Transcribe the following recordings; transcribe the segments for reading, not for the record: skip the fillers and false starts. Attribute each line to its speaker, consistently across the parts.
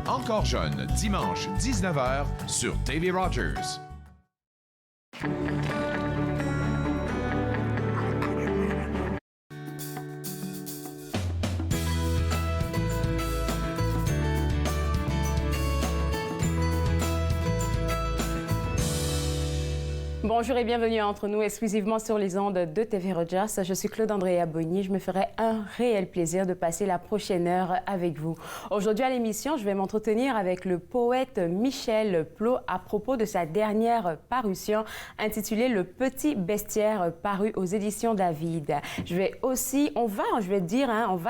Speaker 1: Encore jeune, dimanche 19h sur TV Rogers.
Speaker 2: Bonjour et bienvenue entre nous exclusivement sur les ondes de TV Rogers. Je suis Claude Andrea Bonny. Je me ferai un réel plaisir de passer la prochaine heure avec vous. Aujourd'hui à l'émission, je vais m'entretenir avec le poète Michel Plot à propos de sa dernière parution intitulée Le Petit Bestiaire, paru aux éditions David. Je vais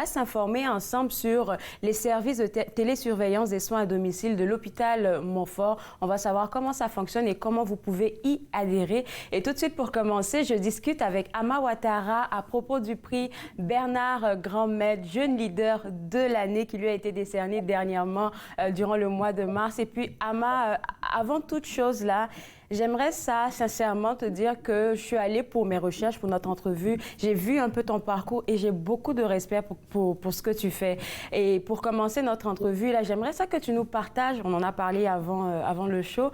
Speaker 2: s'informer ensemble sur les services de télésurveillance des soins à domicile de l'hôpital Montfort. On va savoir comment ça fonctionne et comment vous pouvez y adhérer. Et tout de suite, pour commencer, je discute avec Ama Ouattara à propos du prix Bernard Grand-Maître, jeune leader de l'année qui lui a été décerné dernièrement durant le mois de mars. Et puis, Ama, avant toute chose là, j'aimerais sincèrement te dire que je suis allée pour mes recherches, pour notre entrevue. J'ai vu un peu ton parcours et j'ai beaucoup de respect pour ce que tu fais. Et pour commencer notre entrevue, là, j'aimerais que tu nous partages, on en a parlé avant le show,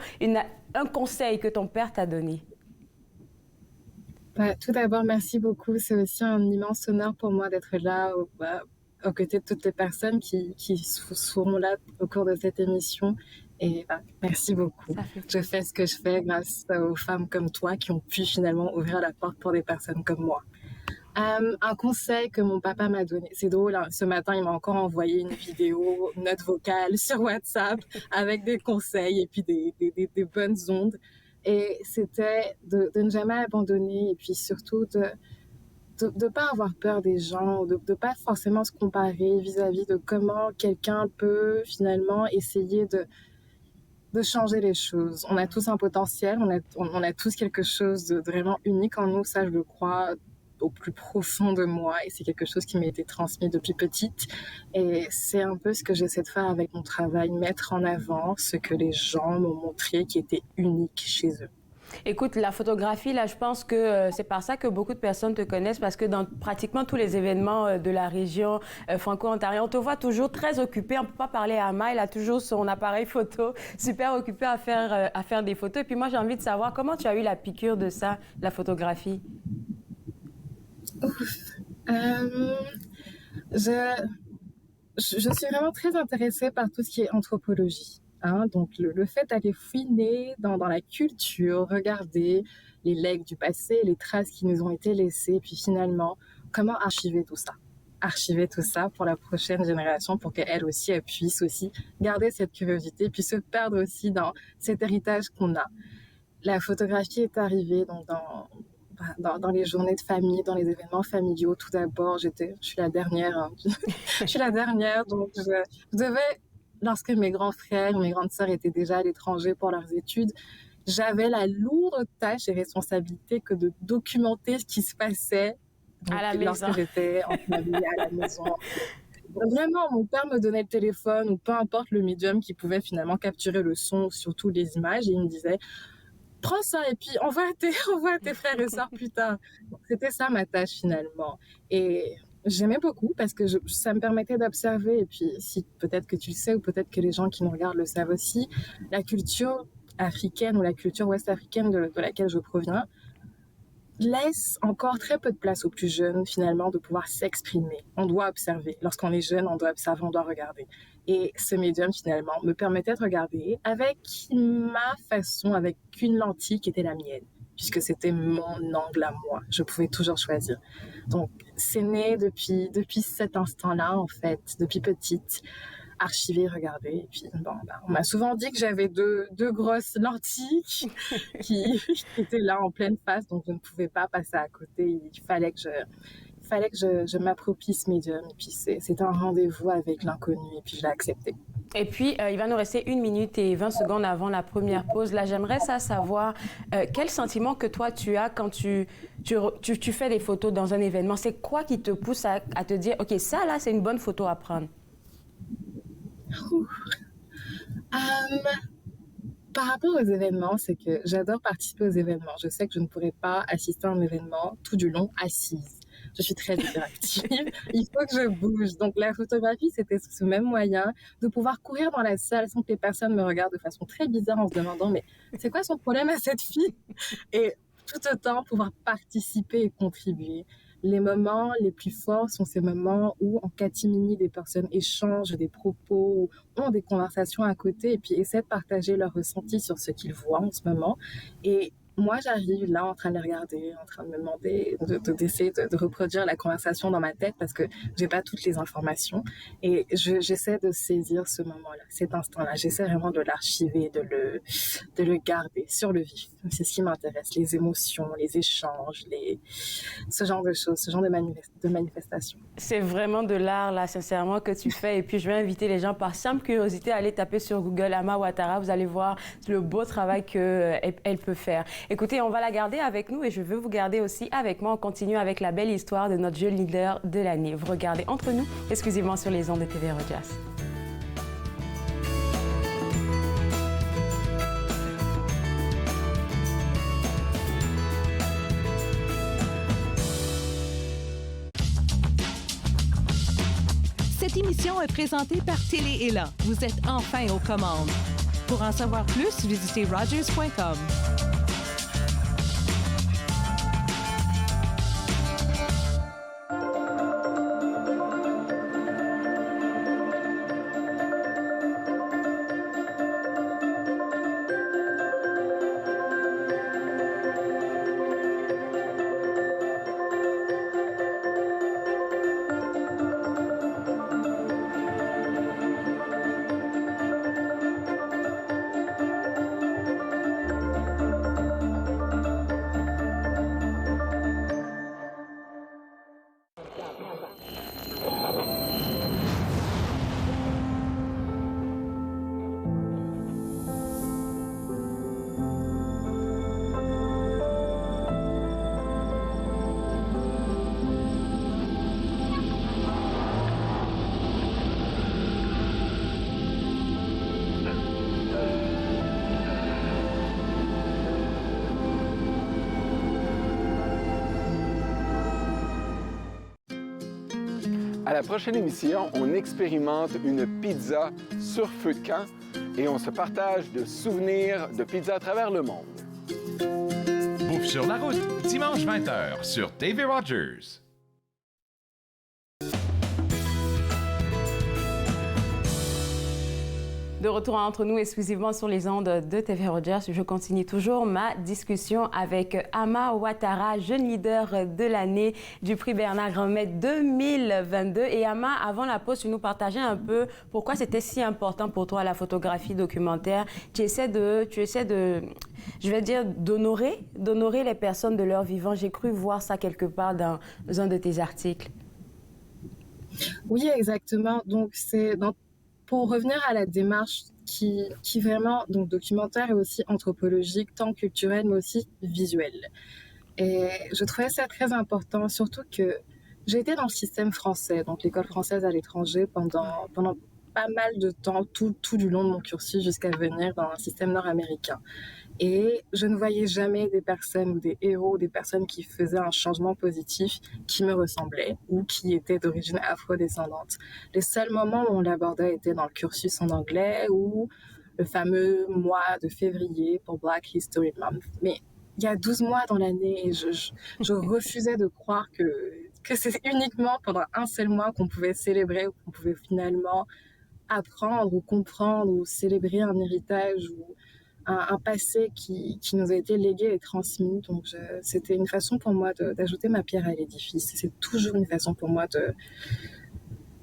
Speaker 2: un conseil que ton père t'a donné.
Speaker 3: Tout d'abord, merci beaucoup. C'est aussi un immense honneur pour moi d'être là aux côtés de toutes les personnes qui seront là au cours de cette émission. Et merci beaucoup. Je fais ce que je fais grâce aux femmes comme toi qui ont pu finalement ouvrir la porte pour des personnes comme moi. Un conseil que mon papa m'a donné, c'est drôle, hein, ce matin il m'a encore envoyé une vidéo, une note vocale sur WhatsApp avec des conseils et puis des bonnes ondes. Et c'était de ne jamais abandonner et puis surtout de pas avoir peur des gens, de pas forcément se comparer vis-à-vis de comment quelqu'un peut finalement essayer de changer les choses. On a tous un potentiel, on a tous quelque chose de vraiment unique en nous, ça je le crois au plus profond de moi et c'est quelque chose qui m'a été transmis depuis petite et c'est un peu ce que j'essaie de faire avec mon travail, mettre en avant ce que les gens m'ont montré qui était unique chez eux.
Speaker 2: Écoute, la photographie, là, je pense que c'est par ça que beaucoup de personnes te connaissent parce que dans pratiquement tous les événements de la région franco-ontarienne, on te voit toujours très occupé. On ne peut pas parler à Ama, il a toujours son appareil photo, super occupé à faire des photos. Et puis moi, j'ai envie de savoir comment tu as eu la piqûre de ça, la photographie.
Speaker 3: Je suis vraiment très intéressée par tout ce qui est anthropologie. Hein, donc le fait d'aller fouiner dans la culture, regarder les legs du passé, les traces qui nous ont été laissées, puis finalement, comment archiver tout ça. Archiver tout ça pour la prochaine génération, pour qu'elle aussi, elle puisse aussi garder cette curiosité, puis se perdre aussi dans cet héritage qu'on a. La photographie est arrivée donc dans les journées de famille, dans les événements familiaux. Tout d'abord, je suis la dernière. Hein. Je suis la dernière, donc je devais, lorsque mes grands frères, mes grandes sœurs étaient déjà à l'étranger pour leurs études, j'avais la lourde tâche et responsabilité que de documenter ce qui se passait lorsque j'étais en famille à la maison. Vraiment, mon père me donnait le téléphone ou peu importe le médium qui pouvait finalement capturer le son, surtout les images, et il me disait prends ça et puis envoie à tes frères et sœurs plus tard. Donc, c'était ça ma tâche finalement. Et j'aimais beaucoup parce que ça me permettait d'observer. Et puis, si peut-être que tu le sais ou peut-être que les gens qui nous regardent le savent aussi, la culture africaine ou la culture ouest-africaine de laquelle je proviens laisse encore très peu de place aux plus jeunes finalement de pouvoir s'exprimer. On doit observer. Lorsqu'on est jeune, on doit observer, on doit regarder. Et ce médium finalement me permettait de regarder avec ma façon, avec une lentille qui était la mienne, puisque c'était mon angle à moi. Je pouvais toujours choisir. Donc c'est né depuis cet instant-là en fait, depuis petite. Archiver, regarder. Et puis, on m'a souvent dit que j'avais deux grosses lentilles qui étaient là en pleine face, donc je ne pouvais pas passer à côté. Il fallait que je m'approprie ce médium. Et puis, c'était un rendez-vous avec l'inconnu, et puis je l'ai accepté.
Speaker 2: Et puis, il va nous rester 1 minute et 20 secondes avant la première pause. Là, j'aimerais savoir quel sentiment que toi, tu as quand tu fais des photos dans un événement. C'est quoi qui te pousse à te dire, OK, ça, là, c'est une bonne photo à prendre?
Speaker 3: Par rapport aux événements, c'est que j'adore participer aux événements. Je sais que je ne pourrais pas assister à un événement tout du long assise. je suis très hyperactive, il faut que je bouge. Donc la photographie, c'était ce même moyen de pouvoir courir dans la salle sans que les personnes me regardent de façon très bizarre en se demandant mais c'est quoi son problème à cette fille? Et tout autant pouvoir participer et contribuer. Les moments les plus forts sont ces moments où en catimini des personnes échangent des propos, ont des conversations à côté et puis essaient de partager leurs ressentis sur ce qu'ils voient en ce moment. Et moi, j'arrive là en train de les regarder, en train de me demander, d'essayer de reproduire la conversation dans ma tête parce que j'ai pas toutes les informations. Et j'essaie de saisir ce moment-là, cet instant-là. J'essaie vraiment de l'archiver, de le garder sur le vif. C'est ce qui m'intéresse, les émotions, les échanges, ce genre de choses, ce genre de manifestations.
Speaker 2: C'est vraiment de l'art, là, sincèrement, que tu fais. Et puis, je vais inviter les gens, par simple curiosité, à aller taper sur Google Ama Ouattara. Vous allez voir le beau travail qu'elle peut faire. Écoutez, on va la garder avec nous et je veux vous garder aussi avec moi. On continue avec la belle histoire de notre jeune leader de l'année. Vous regardez Entre nous, exclusivement sur les ondes de TV Rogers.
Speaker 4: Cette émission est présentée par Télé Ella. Vous êtes enfin aux commandes. Pour en savoir plus, visitez rogers.com.
Speaker 5: À la prochaine émission, on expérimente une pizza sur feu de camp et on se partage de souvenirs de pizza à travers le monde.
Speaker 1: Bouffe sur la route, dimanche 20h sur TV Rogers.
Speaker 2: De retour entre nous exclusivement sur les ondes de TV Rogers, je continue toujours ma discussion avec Ama Ouattara, jeune leader de l'année du prix Bernard Granmet 2022. Et Ama, avant la pause, tu nous partageais un peu pourquoi c'était si important pour toi la photographie documentaire. Tu essaies de je vais dire, d'honorer les personnes de leur vivant. J'ai cru voir ça quelque part dans un de tes articles.
Speaker 3: Oui, exactement. Donc, pour revenir à la démarche qui vraiment, donc documentaire et aussi anthropologique, tant culturelle, mais aussi visuelle. Et je trouvais ça très important, surtout que j'ai été dans le système français, donc l'école française à l'étranger pendant pas mal de temps, tout du long de mon cursus jusqu'à venir dans un système nord-américain. Et je ne voyais jamais des personnes ou des héros, des personnes qui faisaient un changement positif qui me ressemblaient ou qui étaient d'origine afro-descendante. Les seuls moments où on l'abordait étaient dans le cursus en anglais ou le fameux mois de février pour Black History Month. Mais il y a 12 mois dans l'année et je refusais de croire que c'est uniquement pendant un seul mois qu'on pouvait célébrer ou qu'on pouvait finalement apprendre ou comprendre ou célébrer un héritage ou un passé qui nous a été légué et transmis. Donc, c'était une façon pour moi d'ajouter ma pierre à l'édifice. C'est toujours une façon pour moi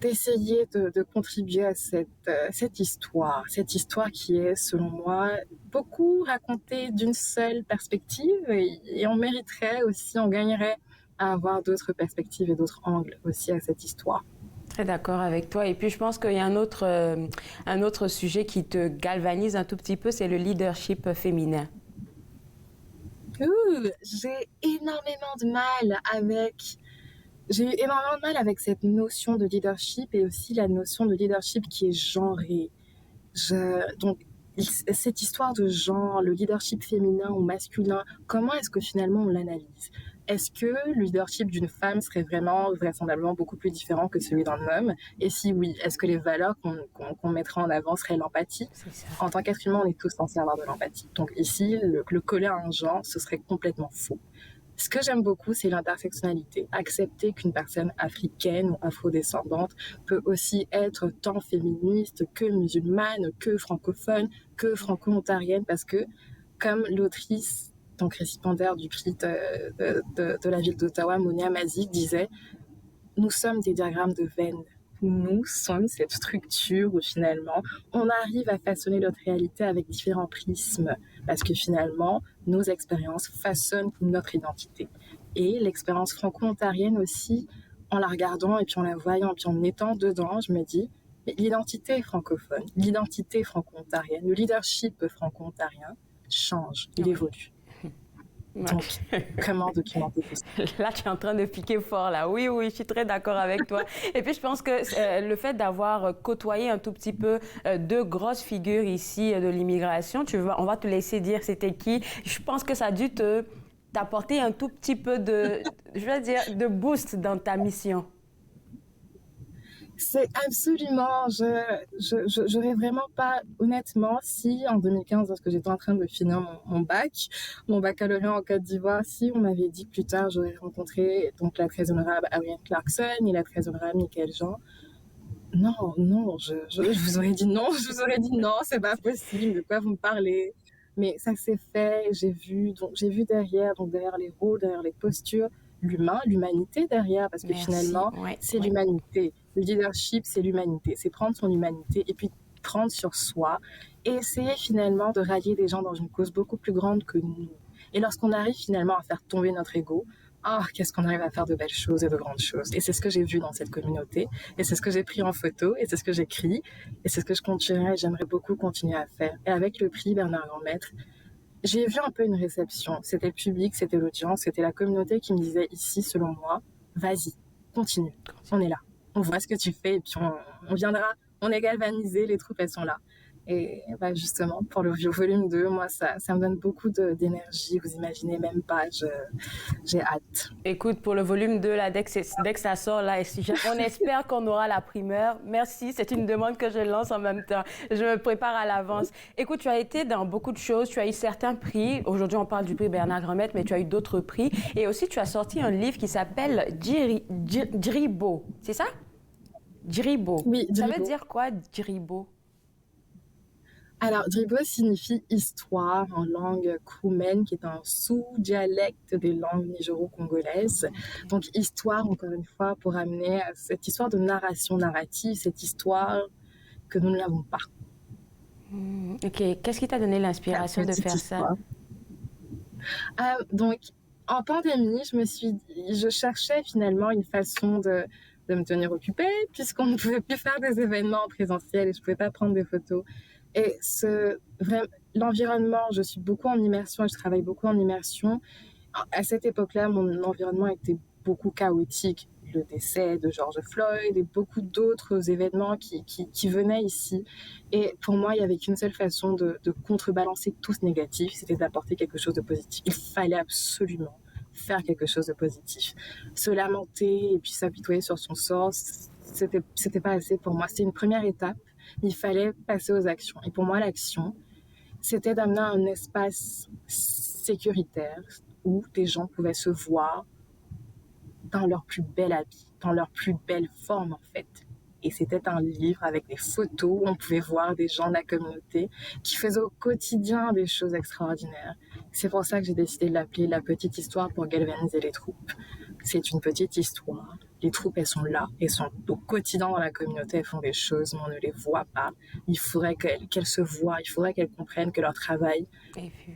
Speaker 3: d'essayer de contribuer à cette histoire qui est, selon moi, beaucoup racontée d'une seule perspective et on mériterait aussi, on gagnerait à avoir d'autres perspectives et d'autres angles aussi à cette histoire.
Speaker 2: Très d'accord avec toi. Et puis, je pense qu'il y a un autre sujet qui te galvanise un tout petit peu, c'est le leadership féminin.
Speaker 3: J'ai énormément de mal avec cette notion de leadership et aussi la notion de leadership qui est genrée. Donc, cette histoire de genre, le leadership féminin ou masculin, comment est-ce que finalement on l'analyse? est-ce que le leadership d'une femme serait vraiment vraisemblablement beaucoup plus différent que celui d'un homme? Et si oui, est-ce que les valeurs qu'on mettra en avant seraient l'empathie? En tant qu'être humain, on est tous censés avoir de l'empathie. Donc ici, le coller à un genre, ce serait complètement faux. Ce que j'aime beaucoup, c'est l'intersectionnalité. Accepter qu'une personne africaine ou afrodescendante peut aussi être tant féministe que musulmane, que francophone, que franco-ontarienne, parce que, comme l'autrice, donc récipiendaire du prix de la ville d'Ottawa, Monia Mazik, disait, nous sommes des diagrammes de veine. Nous sommes cette structure où finalement on arrive à façonner notre réalité avec différents prismes parce que finalement nos expériences façonnent notre identité. Et l'expérience franco-ontarienne aussi, en la regardant et puis en la voyant, puis en étant dedans, je me dis, mais l'identité francophone, l'identité franco-ontarienne, le leadership franco-ontarien change, il évolue. Donc, comment documenter tout ça?
Speaker 2: Là, tu es en train de piquer fort, là. Oui, oui, je suis très d'accord avec toi. Et puis, je pense que le fait d'avoir côtoyé un tout petit peu deux grosses figures ici de l'immigration, on va te laisser dire c'était qui. Je pense que ça a dû t'apporter un tout petit peu de boost dans ta mission.
Speaker 3: C'est absolument, j'aurais vraiment pas, honnêtement, si en 2015, lorsque j'étais en train de finir mon baccalauréat en Côte d'Ivoire, si on m'avait dit que plus tard j'aurais rencontré donc la très honorable Ariane Clarkson et la très honorable Michaëlle Jean, non, je vous aurais dit non, c'est pas possible, de quoi vous me parlez? Mais ça s'est fait, j'ai vu derrière les rôles, derrière les postures, l'humanité derrière, parce que finalement, c'est l'humanité. Le leadership, c'est l'humanité. C'est prendre son humanité et puis prendre sur soi et essayer finalement de rallier des gens dans une cause beaucoup plus grande que nous. Et lorsqu'on arrive finalement à faire tomber notre ego, qu'est-ce qu'on arrive à faire de belles choses et de grandes choses. Et c'est ce que j'ai vu dans cette communauté. Et c'est ce que j'ai pris en photo. Et c'est ce que j'écris. Et c'est ce que je continuerai et j'aimerais beaucoup continuer à faire. Et avec le prix Bernard Grandmaître, j'ai vu un peu une réception. C'était le public, c'était l'audience, c'était la communauté qui me disait ici, selon moi, vas-y, continue, on est là. On voit ce que tu fais et puis on viendra, on est galvanisés, les troupes, elles sont là. Et justement, pour le volume 2, moi, ça me donne beaucoup d'énergie, vous imaginez même pas, j'ai hâte.
Speaker 2: Écoute, pour le volume 2, là, dès que ça sort, là, on espère qu'on aura la primeur. Merci, c'est une demande que je lance en même temps. Je me prépare à l'avance. Écoute, tu as été dans beaucoup de choses, tu as eu certains prix. Aujourd'hui, on parle du prix Bernard Grandmaître, mais tu as eu d'autres prix. Et aussi, tu as sorti un livre qui s'appelle Djiribo, c'est ça? Djiribo.
Speaker 3: Oui, Djiribo.
Speaker 2: Ça veut dire quoi, Djiribo?
Speaker 3: Alors, Djiribo signifie histoire en langue kroumen, qui est un sous-dialecte des langues nigéro-congolaises. Donc, histoire, encore une fois, pour amener à cette histoire de narration narrative, cette histoire que nous ne l'avons pas.
Speaker 2: OK. Qu'est-ce qui t'a donné l'inspiration de faire ça?
Speaker 3: Donc, en pandémie, je cherchais finalement une façon de me tenir occupée, puisqu'on ne pouvait plus faire des événements en présentiel et je ne pouvais pas prendre des photos. Et l'environnement, je suis beaucoup en immersion et je travaille beaucoup en immersion. À cette époque-là, mon environnement était beaucoup chaotique. Le décès de George Floyd et beaucoup d'autres événements qui venaient ici. Et pour moi, il n'y avait qu'une seule façon de contrebalancer tout ce négatif, c'était d'apporter quelque chose de positif. Il fallait absolument faire quelque chose de positif. Se lamenter et puis s'apitoyer sur son sort, c'était pas assez pour moi. C'était une première étape. Il fallait passer aux actions. Et pour moi, l'action, c'était d'amener un espace sécuritaire où des gens pouvaient se voir dans leur plus bel habit, dans leur plus belle forme, en fait. Et c'était un livre avec des photos où on pouvait voir des gens de la communauté qui faisaient au quotidien des choses extraordinaires. C'est pour ça que j'ai décidé de l'appeler La petite histoire pour galvaniser les troupes. C'est une petite histoire. Les troupes, elles sont là, elles sont au quotidien dans la communauté, elles font des choses, mais on ne les voit pas. Il faudrait qu'elles se voient, il faudrait qu'elles comprennent que leur travail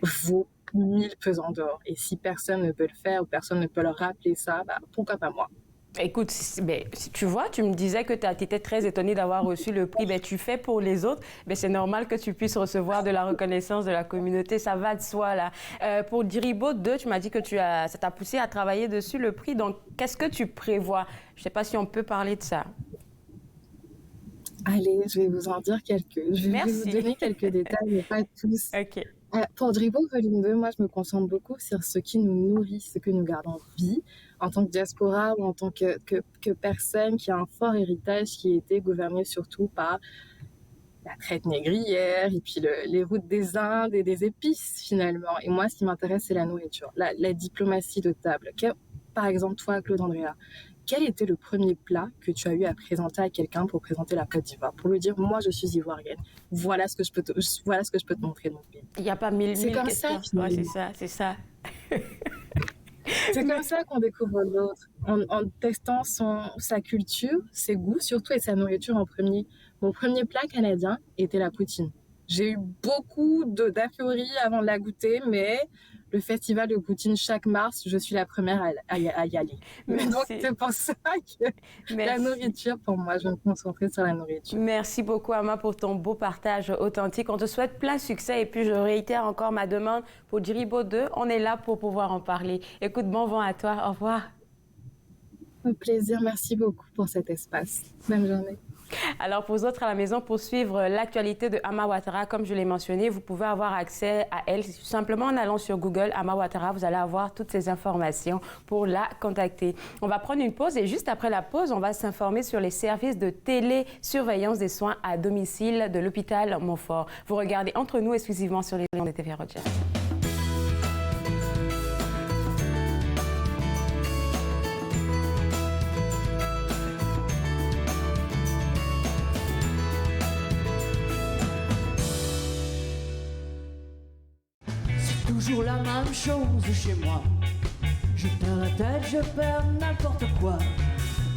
Speaker 3: vaut 1000 pesants d'or. Et si personne ne peut le faire ou personne ne peut leur rappeler ça, pourquoi pas moi?
Speaker 2: Écoute, tu vois, tu me disais que tu étais très étonnée d'avoir reçu le prix. Tu fais pour les autres, c'est normal que tu puisses recevoir de la reconnaissance de la communauté. Ça va de soi, là. Pour Djiribo 2, tu m'as dit que ça t'a poussé à travailler dessus, le prix. Donc, qu'est-ce que tu prévois? Je ne sais pas si on peut parler de ça.
Speaker 3: Allez, je vais vous en dire quelques. Je vais vous donner quelques détails, mais pas tous.
Speaker 2: OK.
Speaker 3: Pour Dribo Volume 2, moi, je me concentre beaucoup sur ce qui nous nourrit, ce que nous gardons en vie, en tant que diaspora ou en tant que personne qui a un fort héritage qui a été gouverné surtout par la traite négrière et puis les routes des Indes et des épices, finalement. Et moi, ce qui m'intéresse, c'est la nourriture, la diplomatie de table. Par exemple, toi, Claude Andrea, quel était le premier plat que tu as eu à présenter à quelqu'un pour présenter la Côte d'Ivoire, pour lui dire, moi, je suis ivoirienne, voilà ce que je peux te montrer dans le pays.
Speaker 2: Il n'y a pas mille
Speaker 3: C'est comme
Speaker 2: questions.
Speaker 3: ça,
Speaker 2: Ouais, c'est ça, c'est ça.
Speaker 3: C'est comme ça qu'on découvre l'autre, en testant sa culture, ses goûts surtout et sa nourriture en premier. Mon premier plat canadien était la poutine. J'ai eu beaucoup d'a priori avant de la goûter, mais le festival de poutine chaque mars, je suis la première à y aller.
Speaker 2: Merci.
Speaker 3: Donc c'est pour ça que la nourriture, pour moi, je vais me concentrer sur la nourriture.
Speaker 2: Merci beaucoup, Ama, pour ton beau partage authentique. On te souhaite plein succès et puis je réitère encore ma demande pour Dribo 2. On est là pour pouvoir en parler. Écoute, bon vent à toi. Au revoir.
Speaker 3: Au plaisir. Merci beaucoup pour cet espace. Bonne journée.
Speaker 2: Alors, pour vous autres à la maison, pour suivre l'actualité de Ama Ouattara, comme je l'ai mentionné, vous pouvez avoir accès à elle simplement en allant sur Google, Ama Ouattara, vous allez avoir toutes ces informations pour la contacter. On va prendre une pause et juste après la pause, on va s'informer sur les services de télésurveillance des soins à domicile de l'hôpital Montfort. Vous regardez Entre nous exclusivement sur les ondes de TV Rogers.
Speaker 6: Toujours la même chose chez moi. Je perds la tête, je perds n'importe quoi.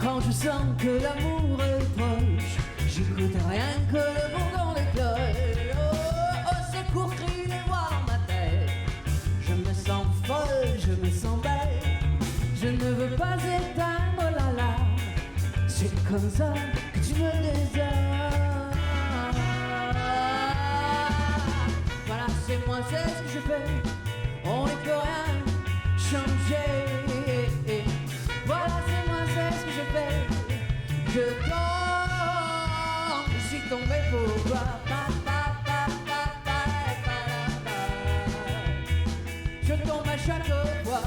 Speaker 6: Quand je sens que l'amour est proche, j'écoute rien que le bourdon des cloches. Oh, au secours, crient les voix dans ma tête. Je me sens folle, je me sens belle. Je ne veux pas éteindre la larme. C'est comme ça que tu me désarmes. Voilà, c'est moi, c'est ce que je fais. On ne peut rien changer. Voilà, c'est moi, c'est ce que je fais. Je tombe, je suis tombé pour toi. Je tombe à chaque fois.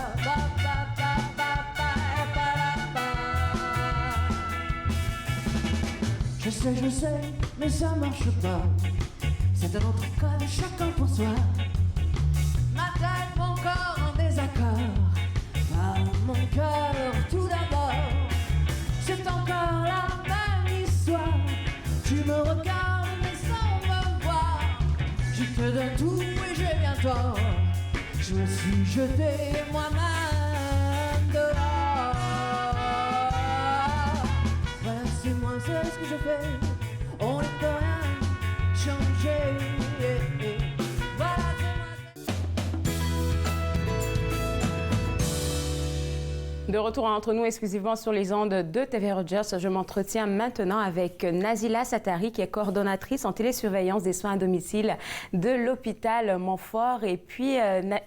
Speaker 6: Je sais, mais ça marche pas. C'est un autre cas de chacun pour soi. Ma tête, mon corps en désaccord. Par mon cœur tout d'abord. C'est encore la même histoire. Tu me regardes mais sans me voir. Je te donne tout et j'ai bien tort. Je me suis jeté moi-même dehors. Voilà, c'est moi, c'est ce que je fais. On ne peut rien changer.
Speaker 2: De retour entre nous exclusivement sur les ondes de TV Rogers, je m'entretiens maintenant avec Nazila Satari, qui est coordonnatrice en télésurveillance des soins à domicile de l'hôpital Montfort. Et puis,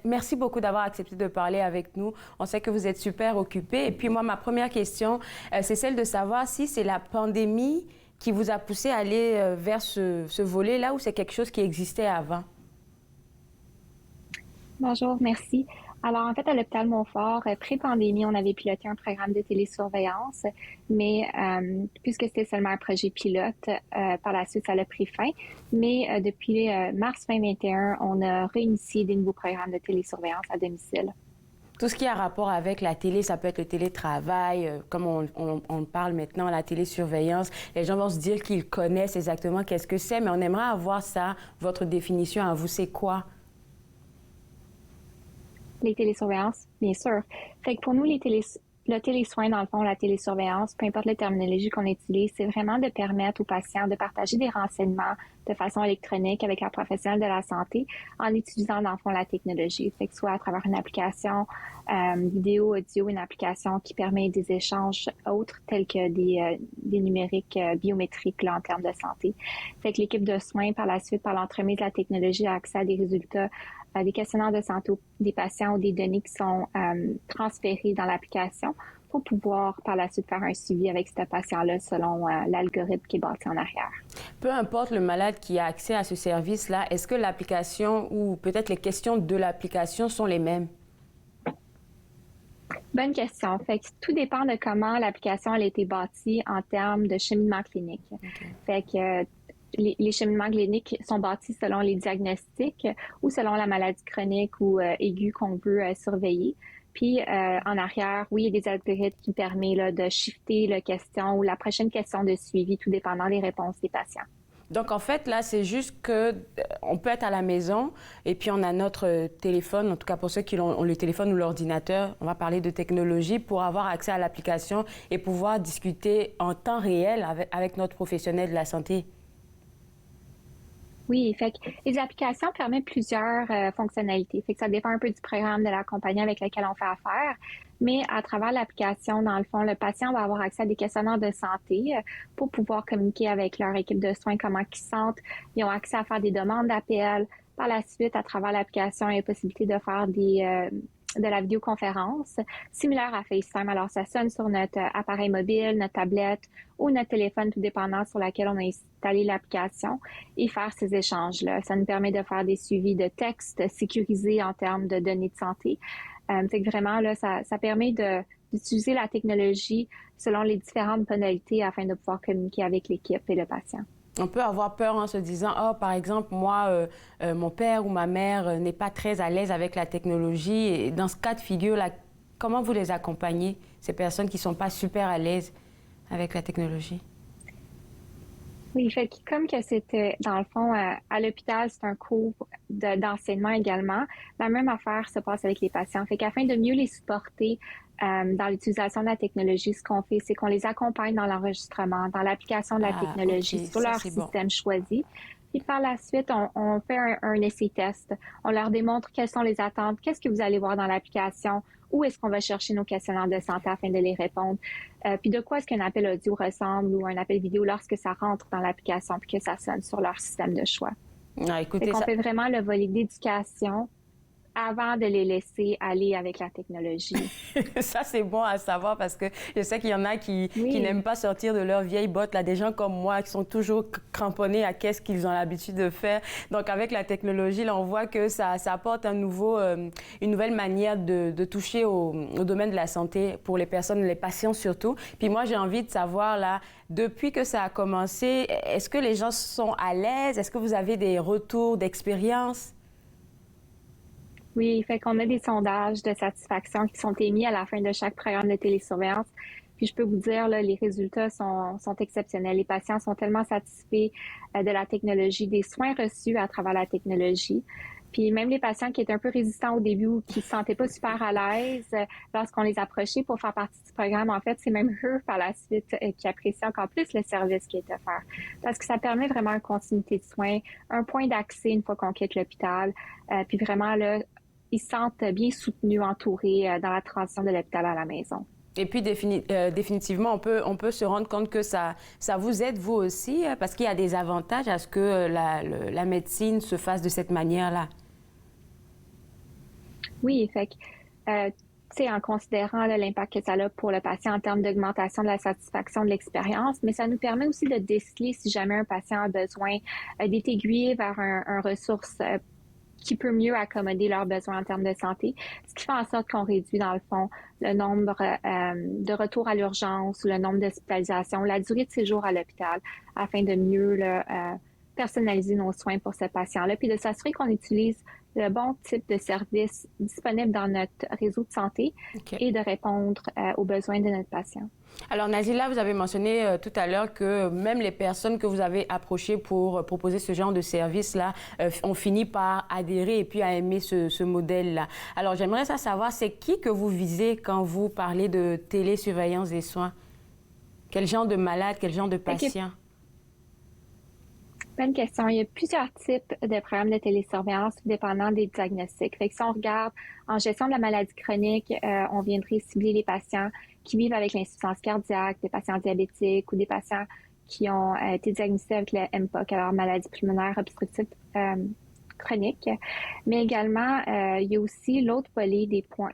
Speaker 2: merci beaucoup d'avoir accepté de parler avec nous. On sait que vous êtes super occupée. Et puis, moi, ma première question, c'est celle de savoir si c'est la pandémie qui vous a poussé à aller vers ce volet-là ou c'est quelque chose qui existait avant?
Speaker 7: Bonjour, merci. Alors, en fait, à l'hôpital Montfort, pré-pandémie, on avait piloté un programme de télésurveillance, mais puisque c'était seulement un projet pilote, par la suite, ça l'a pris fin. Mais depuis mars 2021, on a réinitié des nouveaux programmes de télésurveillance à domicile.
Speaker 2: Tout ce qui a rapport avec la télé, ça peut être le télétravail, comme on parle maintenant, la télésurveillance. Les gens vont se dire qu'ils connaissent exactement qu'est-ce que c'est, mais on aimerait avoir ça, votre définition à vous, c'est quoi?
Speaker 7: Les télésurveillances, bien sûr. Fait que pour nous, le télésoin, dans le fond, la télésurveillance, peu importe la terminologie qu'on utilise, c'est vraiment de permettre aux patients de partager des renseignements de façon électronique avec un professionnel de la santé en utilisant, dans le fond, la technologie. Fait que soit à travers une application vidéo, audio, une application qui permet des échanges autres tels que des numériques biométriques là, en termes de santé. Fait que l'équipe de soins, par la suite, par l'entremise de la technologie, a accès à des résultats des questionnaires de santé des patients ou des données qui sont transférées dans l'application pour pouvoir par la suite faire un suivi avec ce patient-là selon l'algorithme qui est bâti en arrière.
Speaker 2: Peu importe le malade qui a accès à ce service-là, est-ce que l'application ou peut-être les questions de l'application sont les mêmes?
Speaker 7: Bonne question. Fait que tout dépend de comment l'application a été bâtie en termes de cheminement clinique. Okay. Fait que les cheminements cliniques sont bâtis selon les diagnostics ou selon la maladie chronique ou aiguë qu'on veut surveiller. Puis en arrière, oui, il y a des algorithmes qui permettent là, de shifter la question ou la prochaine question de suivi, tout dépendant des réponses des patients.
Speaker 2: Donc, en fait, là, c'est juste qu'on peut être à la maison et puis on a notre téléphone, en tout cas pour ceux qui ont le téléphone ou l'ordinateur, on va parler de technologie pour avoir accès à l'application et pouvoir discuter en temps réel avec notre professionnel de la santé.
Speaker 7: Oui, fait que les applications permettent plusieurs fonctionnalités. Fait que ça dépend un peu du programme de la compagnie avec laquelle on fait affaire. Mais à travers l'application, dans le fond, le patient va avoir accès à des questionnaires de santé pour pouvoir communiquer avec leur équipe de soins, comment ils se sentent. Ils ont accès à faire des demandes d'appel. Par la suite, à travers l'application, il y a la possibilité de faire de la vidéoconférence similaire à FaceTime. Alors, ça sonne sur notre appareil mobile, notre tablette ou notre téléphone, tout dépendant sur laquelle on a installé l'application et faire ces échanges-là. Ça nous permet de faire des suivis de textes sécurisés en termes de données de santé. C'est que vraiment, là, ça permet d'utiliser la technologie selon les différentes modalités afin de pouvoir communiquer avec l'équipe et le patient.
Speaker 2: On peut avoir peur en se disant, oh, par exemple, moi, mon père ou ma mère n'est pas très à l'aise avec la technologie. Et dans ce cas de figure-là, comment vous les accompagnez, ces personnes qui ne sont pas super à l'aise avec la technologie?
Speaker 7: Oui, fait que comme que c'était, dans le fond, à l'hôpital, c'est un cours d'enseignement également. La même affaire se passe avec les patients. Fait qu'afin de mieux les supporter dans l'utilisation de la technologie, ce qu'on fait, c'est qu'on les accompagne dans l'enregistrement, dans l'application de la technologie sur leur système choisi. Puis par la suite, on fait un essai test. On leur démontre quelles sont les attentes, qu'est-ce que vous allez voir dans l'application, où est-ce qu'on va chercher nos questionnaires de santé afin de les répondre, puis de quoi est-ce qu'un appel audio ressemble ou un appel vidéo lorsque ça rentre dans l'application puis que ça sonne sur leur système de choix.
Speaker 2: Ah, écoutez,
Speaker 7: on fait vraiment le volet d'éducation avant de les laisser aller avec la technologie.
Speaker 2: Ça, c'est bon à savoir parce que je sais qu'il y en a qui n'aiment pas sortir de leurs vieilles bottes. Là, des gens comme moi qui sont toujours cramponnés à qu'est-ce qu'ils ont l'habitude de faire. Donc, avec la technologie, là, on voit que ça apporte une nouvelle manière de toucher au domaine de la santé pour les personnes, les patients surtout. Puis moi, j'ai envie de savoir, là, depuis que ça a commencé, est-ce que les gens sont à l'aise? Est-ce que vous avez des retours d'expérience?
Speaker 7: Oui, fait qu'on a des sondages de satisfaction qui sont émis à la fin de chaque programme de télésurveillance. Puis je peux vous dire, là, les résultats sont exceptionnels. Les patients sont tellement satisfaits de la technologie, des soins reçus à travers la technologie. Puis même les patients qui étaient un peu résistants au début ou qui ne se sentaient pas super à l'aise lorsqu'on les approchait pour faire partie du programme, en fait, c'est même eux par la suite qui apprécient encore plus le service qui est offert. Parce que ça permet vraiment une continuité de soins, un point d'accès une fois qu'on quitte l'hôpital. Puis vraiment, là, ils se sentent bien soutenus, entourés dans la transition de l'hôpital à la maison.
Speaker 2: Et puis, définitivement, on peut se rendre compte que ça vous aide, vous aussi, parce qu'il y a des avantages à ce que la médecine se fasse de cette manière-là.
Speaker 7: Oui, fait que, tu sais, en considérant l'impact que ça a pour le patient en termes d'augmentation de la satisfaction de l'expérience, mais ça nous permet aussi de déceler si jamais un patient a besoin d'être aiguillé vers un ressource qui peut mieux accommoder leurs besoins en termes de santé, ce qui fait en sorte qu'on réduit, dans le fond, le nombre de retours à l'urgence ou le nombre d'hospitalisations, la durée de séjour à l'hôpital, afin de mieux personnaliser nos soins pour ce patient-là, puis de s'assurer qu'on utilise le bon type de service disponible dans notre réseau de santé et de répondre aux besoins de notre patient.
Speaker 2: Alors, Nazila, vous avez mentionné tout à l'heure que même les personnes que vous avez approchées pour proposer ce genre de service-là ont fini par adhérer et puis à aimer ce modèle-là. Alors, j'aimerais savoir, c'est qui que vous visez quand vous parlez de télésurveillance des soins? Quel genre de malade, quel genre de patient?
Speaker 7: Bonne question. Il y a plusieurs types de programmes de télésurveillance dépendant des diagnostics. Fait que si on regarde en gestion de la maladie chronique, on viendrait cibler les patients qui vivent avec l'insuffisance cardiaque, des patients diabétiques ou des patients qui ont été diagnostiqués avec le MPOC, alors maladie pulmonaire obstructive chronique. Mais également, il y a aussi l'autre volet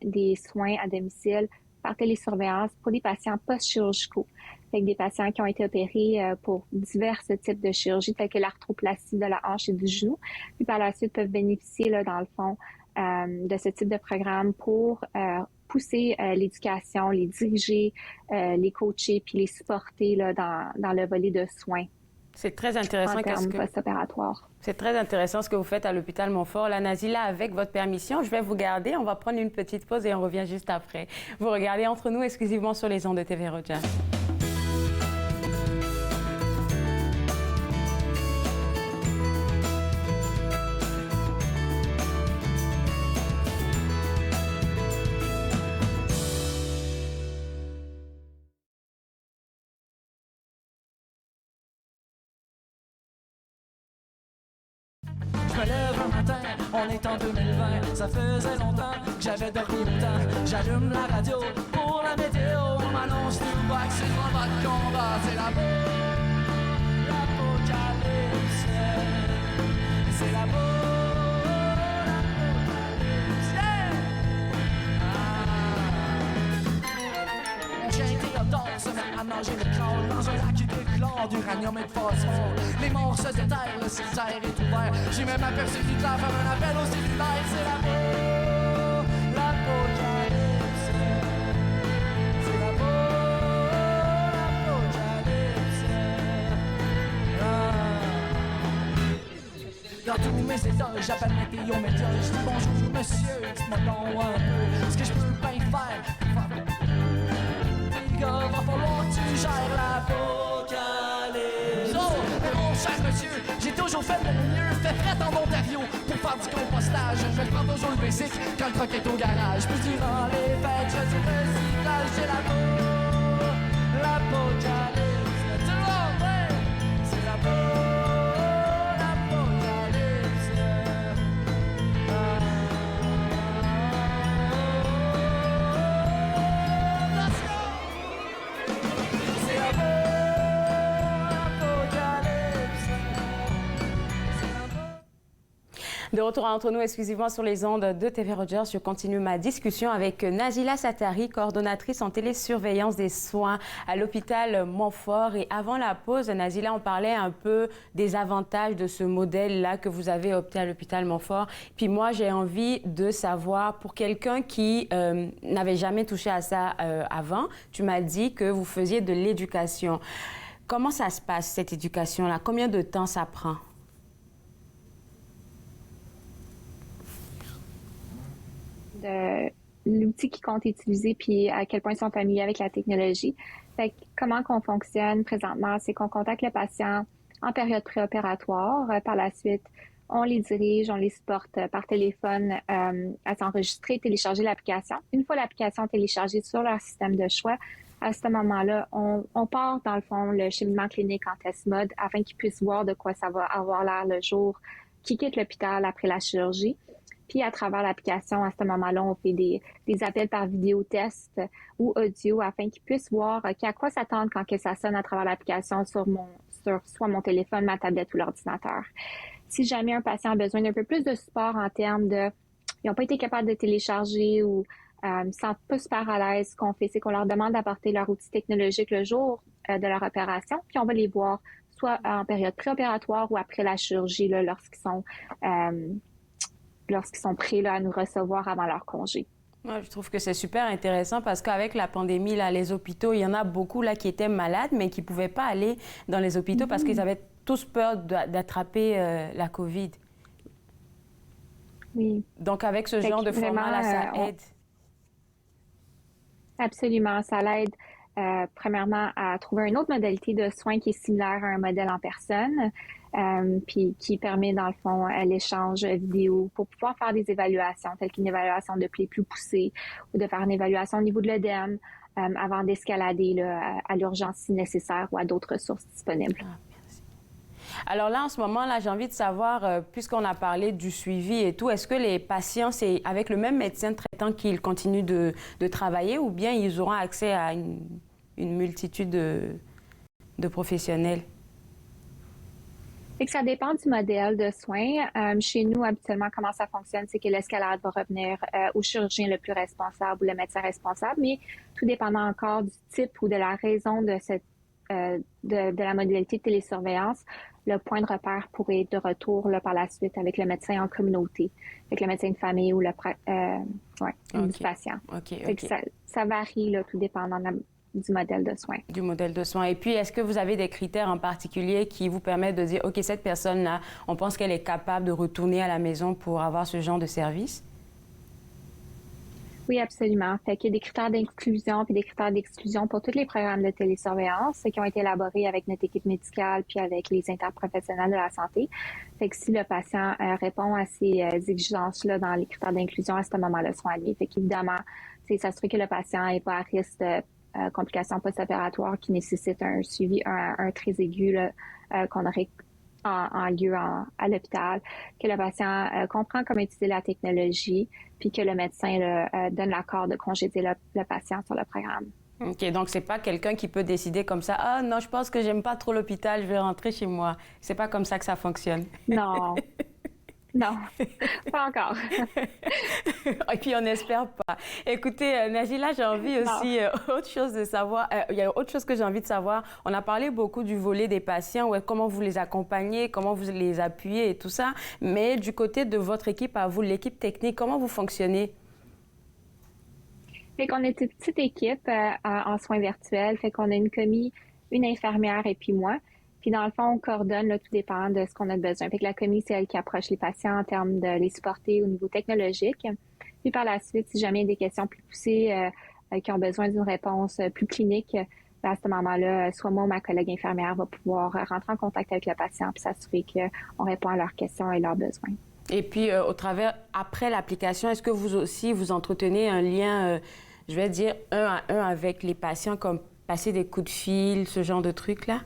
Speaker 7: des soins à domicile par télésurveillance pour des patients post-chirurgicaux, avec des patients qui ont été opérés pour divers types de chirurgies, telles que l'arthroplastie de la hanche et du genou, puis par la suite peuvent bénéficier, là, dans le fond, de ce type de programme pour pousser l'éducation, les diriger, les coacher, puis les supporter là, dans le volet de soins.
Speaker 2: C'est très intéressant.
Speaker 7: En termes post-opératoires.
Speaker 2: C'est très intéressant ce que vous faites à l'hôpital Montfort. La Nazila, avec votre permission, je vais vous garder. On va prendre une petite pause et on revient juste après. Vous regardez Entre nous exclusivement sur les ondes de TV Roja.
Speaker 6: Je me lève un matin, on est en 2020. Ça faisait longtemps que j'avais dormi autant. J'allume la radio pour la météo. On m'annonce tout bas que c'est le combat de combat. C'est l'apocalypse. C'est l'apocalypse. Mon chien Théodore se met à nager le crawl dans un lac qui déclare d'uranium et de phosphore. Les morts se déterrent, le cimetière est ouvert. J'ai même aperçu Hitler faire un appel au cellulaire. C'est l'apocalypse. C'est l'apocalypse. Dans tous mes états, j'appelle météo média. Je dis bonjour monsieur, dites-moi donc un peu ce que je peux bien faire. Va falloir que tu gères l'apocalypse. Oh, mais mon cher monsieur, j'ai toujours fait de mon mieux. Fait fret en Ontario pour faire du compostage. Je prends toujours le basic quand le truck est au garage. Puis durant les fêtes, je dis recyclage. C'est l'apocalypse. Tout le monde, ouais. C'est l'apocalypse.
Speaker 2: De retour Entre nous exclusivement sur les ondes de TV Rogers, je continue ma discussion avec Nazila Satari, coordonnatrice en télésurveillance des soins à l'hôpital Montfort. Et avant la pause, Nazila, on parlait un peu des avantages de ce modèle-là que vous avez opté à l'hôpital Montfort. Puis moi, j'ai envie de savoir, pour quelqu'un qui n'avait jamais touché à ça avant, tu m'as dit que vous faisiez de l'éducation. Comment ça se passe, cette éducation-là? Combien de temps ça prend?
Speaker 7: De l'outil qu'ils comptent utiliser puis à quel point ils sont familiers avec la technologie. Fait que comment qu'on fonctionne présentement, c'est qu'on contacte le patient en période préopératoire. Par la suite, on les dirige, on les supporte par téléphone à s'enregistrer, télécharger l'application. Une fois l'application téléchargée sur leur système de choix, à ce moment-là, on part dans le fond le cheminement clinique en test mode afin qu'ils puissent voir de quoi ça va avoir l'air le jour qu'ils quittent l'hôpital après la chirurgie. Puis, à travers l'application, à ce moment-là, on fait des appels par vidéo test ou audio afin qu'ils puissent voir à quoi s'attendre quand que ça sonne à travers l'application sur soit mon téléphone, ma tablette ou l'ordinateur. Si jamais un patient a besoin d'un peu plus de support en termes de ils n'ont pas été capables de télécharger ou ne sont pas super à l'aise, ce qu'on fait, c'est qu'on leur demande d'apporter leur outil technologique le jour de leur opération, puis on va les voir soit en période préopératoire ou après la chirurgie là, lorsqu'ils sont prêts là, à nous recevoir avant leur congé.
Speaker 2: Ouais, je trouve que c'est super intéressant parce qu'avec la pandémie, là, les hôpitaux, il y en a beaucoup là, qui étaient malades, mais qui ne pouvaient pas aller dans les hôpitaux parce qu'ils avaient tous peur d'attraper la COVID.
Speaker 7: Oui.
Speaker 2: Donc, avec ce genre de format-là, ça aide.
Speaker 7: Absolument, ça l'aide. Premièrement, à trouver une autre modalité de soins qui est similaire à un modèle en personne, puis qui permet, dans le fond, l'échange vidéo pour pouvoir faire des évaluations, telles qu'une évaluation de plaie plus poussée ou de faire une évaluation au niveau de l'œdème avant d'escalader là, à l'urgence si nécessaire ou à d'autres ressources disponibles.
Speaker 2: Ah, merci. Alors là, en ce moment, là, j'ai envie de savoir, puisqu'on a parlé du suivi et tout, est-ce que les patients, c'est avec le même médecin traitant qu'ils continuent de travailler ou bien ils auront accès à une multitude de professionnels?
Speaker 7: Fait que ça dépend du modèle de soins. Chez nous, habituellement, comment ça fonctionne, c'est que l'escalade va revenir au chirurgien le plus responsable ou le médecin responsable, mais tout dépendant encore du type ou de la raison de de la modalité de télésurveillance, le point de repère pourrait être de retour là, par la suite avec le médecin en communauté, avec le médecin de famille ou du patient. Fait que ça varie là, tout dépendant du modèle de soins.
Speaker 2: Du modèle de soins. Et puis, est-ce que vous avez des critères en particulier qui vous permettent de dire, OK, cette personne-là, on pense qu'elle est capable de retourner à la maison pour avoir ce genre de service?
Speaker 7: Oui, absolument. Fait qu'il y a des critères d'inclusion puis des critères d'exclusion pour tous les programmes de télésurveillance qui ont été élaborés avec notre équipe médicale puis avec les interprofessionnels de la santé. Fait que si le patient répond à ces exigences-là dans les critères d'inclusion, à ce moment-là, sont admis. Fait qu'évidemment, c'est s'assurer que le patient n'est pas à risque de complications post-opératoires qui nécessitent un suivi, un très aigu qu'on aurait en lieu à l'hôpital, que le patient comprend comment utiliser la technologie, puis que le médecin donne l'accord de congédier le patient sur le programme.
Speaker 2: OK, donc c'est pas quelqu'un qui peut décider comme ça, « Ah non, je pense que j'aime pas trop l'hôpital, je vais rentrer chez moi. » C'est pas comme ça que ça fonctionne.
Speaker 7: Non. Non, pas encore.
Speaker 2: Et puis, on n'espère pas. Écoutez, Najila, j'ai envie aussi autre chose de savoir. Il y a autre chose que j'ai envie de savoir. On a parlé beaucoup du volet des patients, comment vous les accompagnez, comment vous les appuyez et tout ça. Mais du côté de votre équipe à vous, l'équipe technique, comment vous fonctionnez?
Speaker 7: Fait qu'on est une petite équipe en soins virtuels. Fait qu'on a une commis, une infirmière et puis moi. Puis dans le fond, on coordonne, là, tout dépend de ce qu'on a besoin. Fait que la commis, c'est elle qui approche les patients en termes de les supporter au niveau technologique. Puis par la suite, si jamais il y a des questions plus poussées qui ont besoin d'une réponse plus clinique, à ce moment-là, soit moi ou ma collègue infirmière va pouvoir rentrer en contact avec le patient puis s'assurer qu'on répond à leurs questions et leurs besoins.
Speaker 2: Et puis, après l'application, est-ce que vous aussi, vous entretenez un lien, je vais dire, 1 à 1 avec les patients, comme passer des coups de fil, ce genre de trucs-là?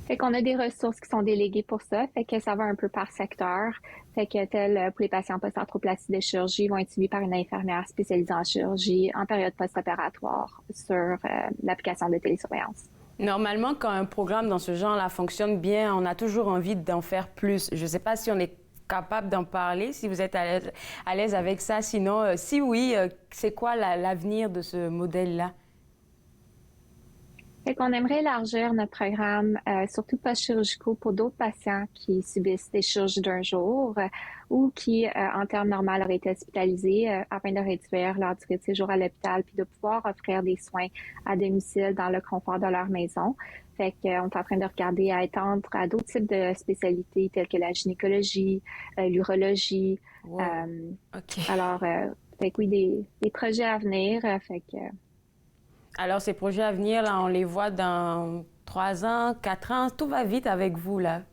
Speaker 7: Fait qu'on a des ressources qui sont déléguées pour ça, fait que ça va un peu par secteur. Fait que pour les patients post-arthroplastie de chirurgie, vont être suivis par une infirmière spécialisée en chirurgie en période post-opératoire sur l'application de télésurveillance.
Speaker 2: Normalement, quand un programme dans ce genre-là fonctionne bien, on a toujours envie d'en faire plus. Je ne sais pas si on est capable d'en parler, si vous êtes à l'aise avec ça. Sinon, si oui, c'est quoi l'avenir de ce modèle-là?
Speaker 7: Fait qu'on aimerait élargir notre programme, surtout post-chirurgicaux, pour d'autres patients qui subissent des chirurgies d'un jour ou qui, en termes normaux, auraient été hospitalisés afin de réduire leur durée de séjour à l'hôpital puis de pouvoir offrir des soins à domicile dans le confort de leur maison. Fait qu'on est en train de regarder à étendre à d'autres types de spécialités telles que la gynécologie, l'urologie.
Speaker 2: Wow. OK.
Speaker 7: Alors, fait que oui, des projets à venir. Fait que...
Speaker 2: Alors, ces projets à venir, là, on les voit dans 3 ans, 4 ans. Tout va vite avec vous, là.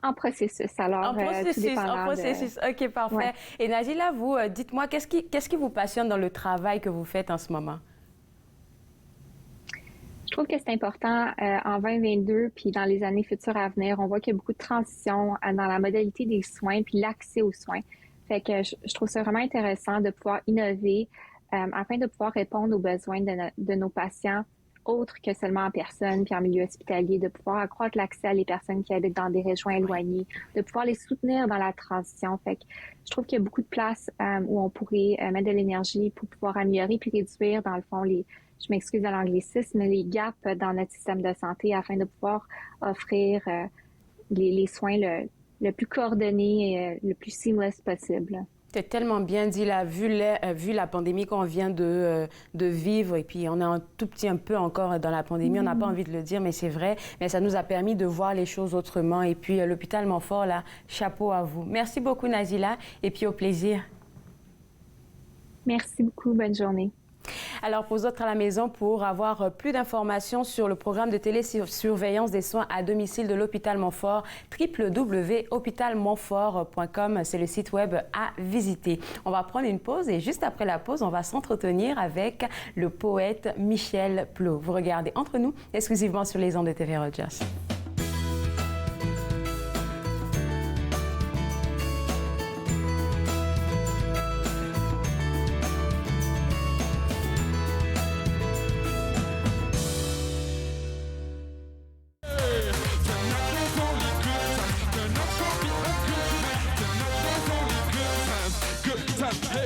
Speaker 7: En processus, alors.
Speaker 2: En processus. OK, parfait. Ouais. Et Najila, vous, dites-moi, qu'est-ce qui vous passionne dans le travail que vous faites en ce moment?
Speaker 7: Je trouve que c'est important en 2022 puis dans les années futures à venir. On voit qu'il y a beaucoup de transitions dans la modalité des soins puis l'accès aux soins. Fait que je trouve ça vraiment intéressant de pouvoir innover afin de pouvoir répondre aux besoins de nos patients autres que seulement en personne puis en milieu hospitalier, de pouvoir accroître l'accès à les personnes qui habitent dans des régions éloignées, de pouvoir les soutenir dans la transition. Fait que je trouve qu'il y a beaucoup de place où on pourrait mettre de l'énergie pour pouvoir améliorer puis réduire, dans le fond, je m'excuse de l'anglicisme, les gaps dans notre système de santé afin de pouvoir offrir les soins le plus coordonnés et le plus seamless possible.
Speaker 2: C'est tellement bien dit, là, vu la pandémie qu'on vient de vivre, et puis on est un tout petit un peu encore dans la pandémie, on n'a pas envie de le dire, mais c'est vrai, mais ça nous a permis de voir les choses autrement. Et puis l'hôpital Montfort, là, chapeau à vous. Merci beaucoup, Najila, et puis au plaisir.
Speaker 7: Merci beaucoup, bonne journée.
Speaker 2: Alors, pour vous autres à la maison, pour avoir plus d'informations sur le programme de télésurveillance des soins à domicile de l'hôpital Montfort, www.hopitalmontfort.com, c'est le site web à visiter. On va prendre une pause et juste après la pause, on va s'entretenir avec le poète Michel Plot. Vous regardez Entre nous, exclusivement sur les ondes de TV Rogers.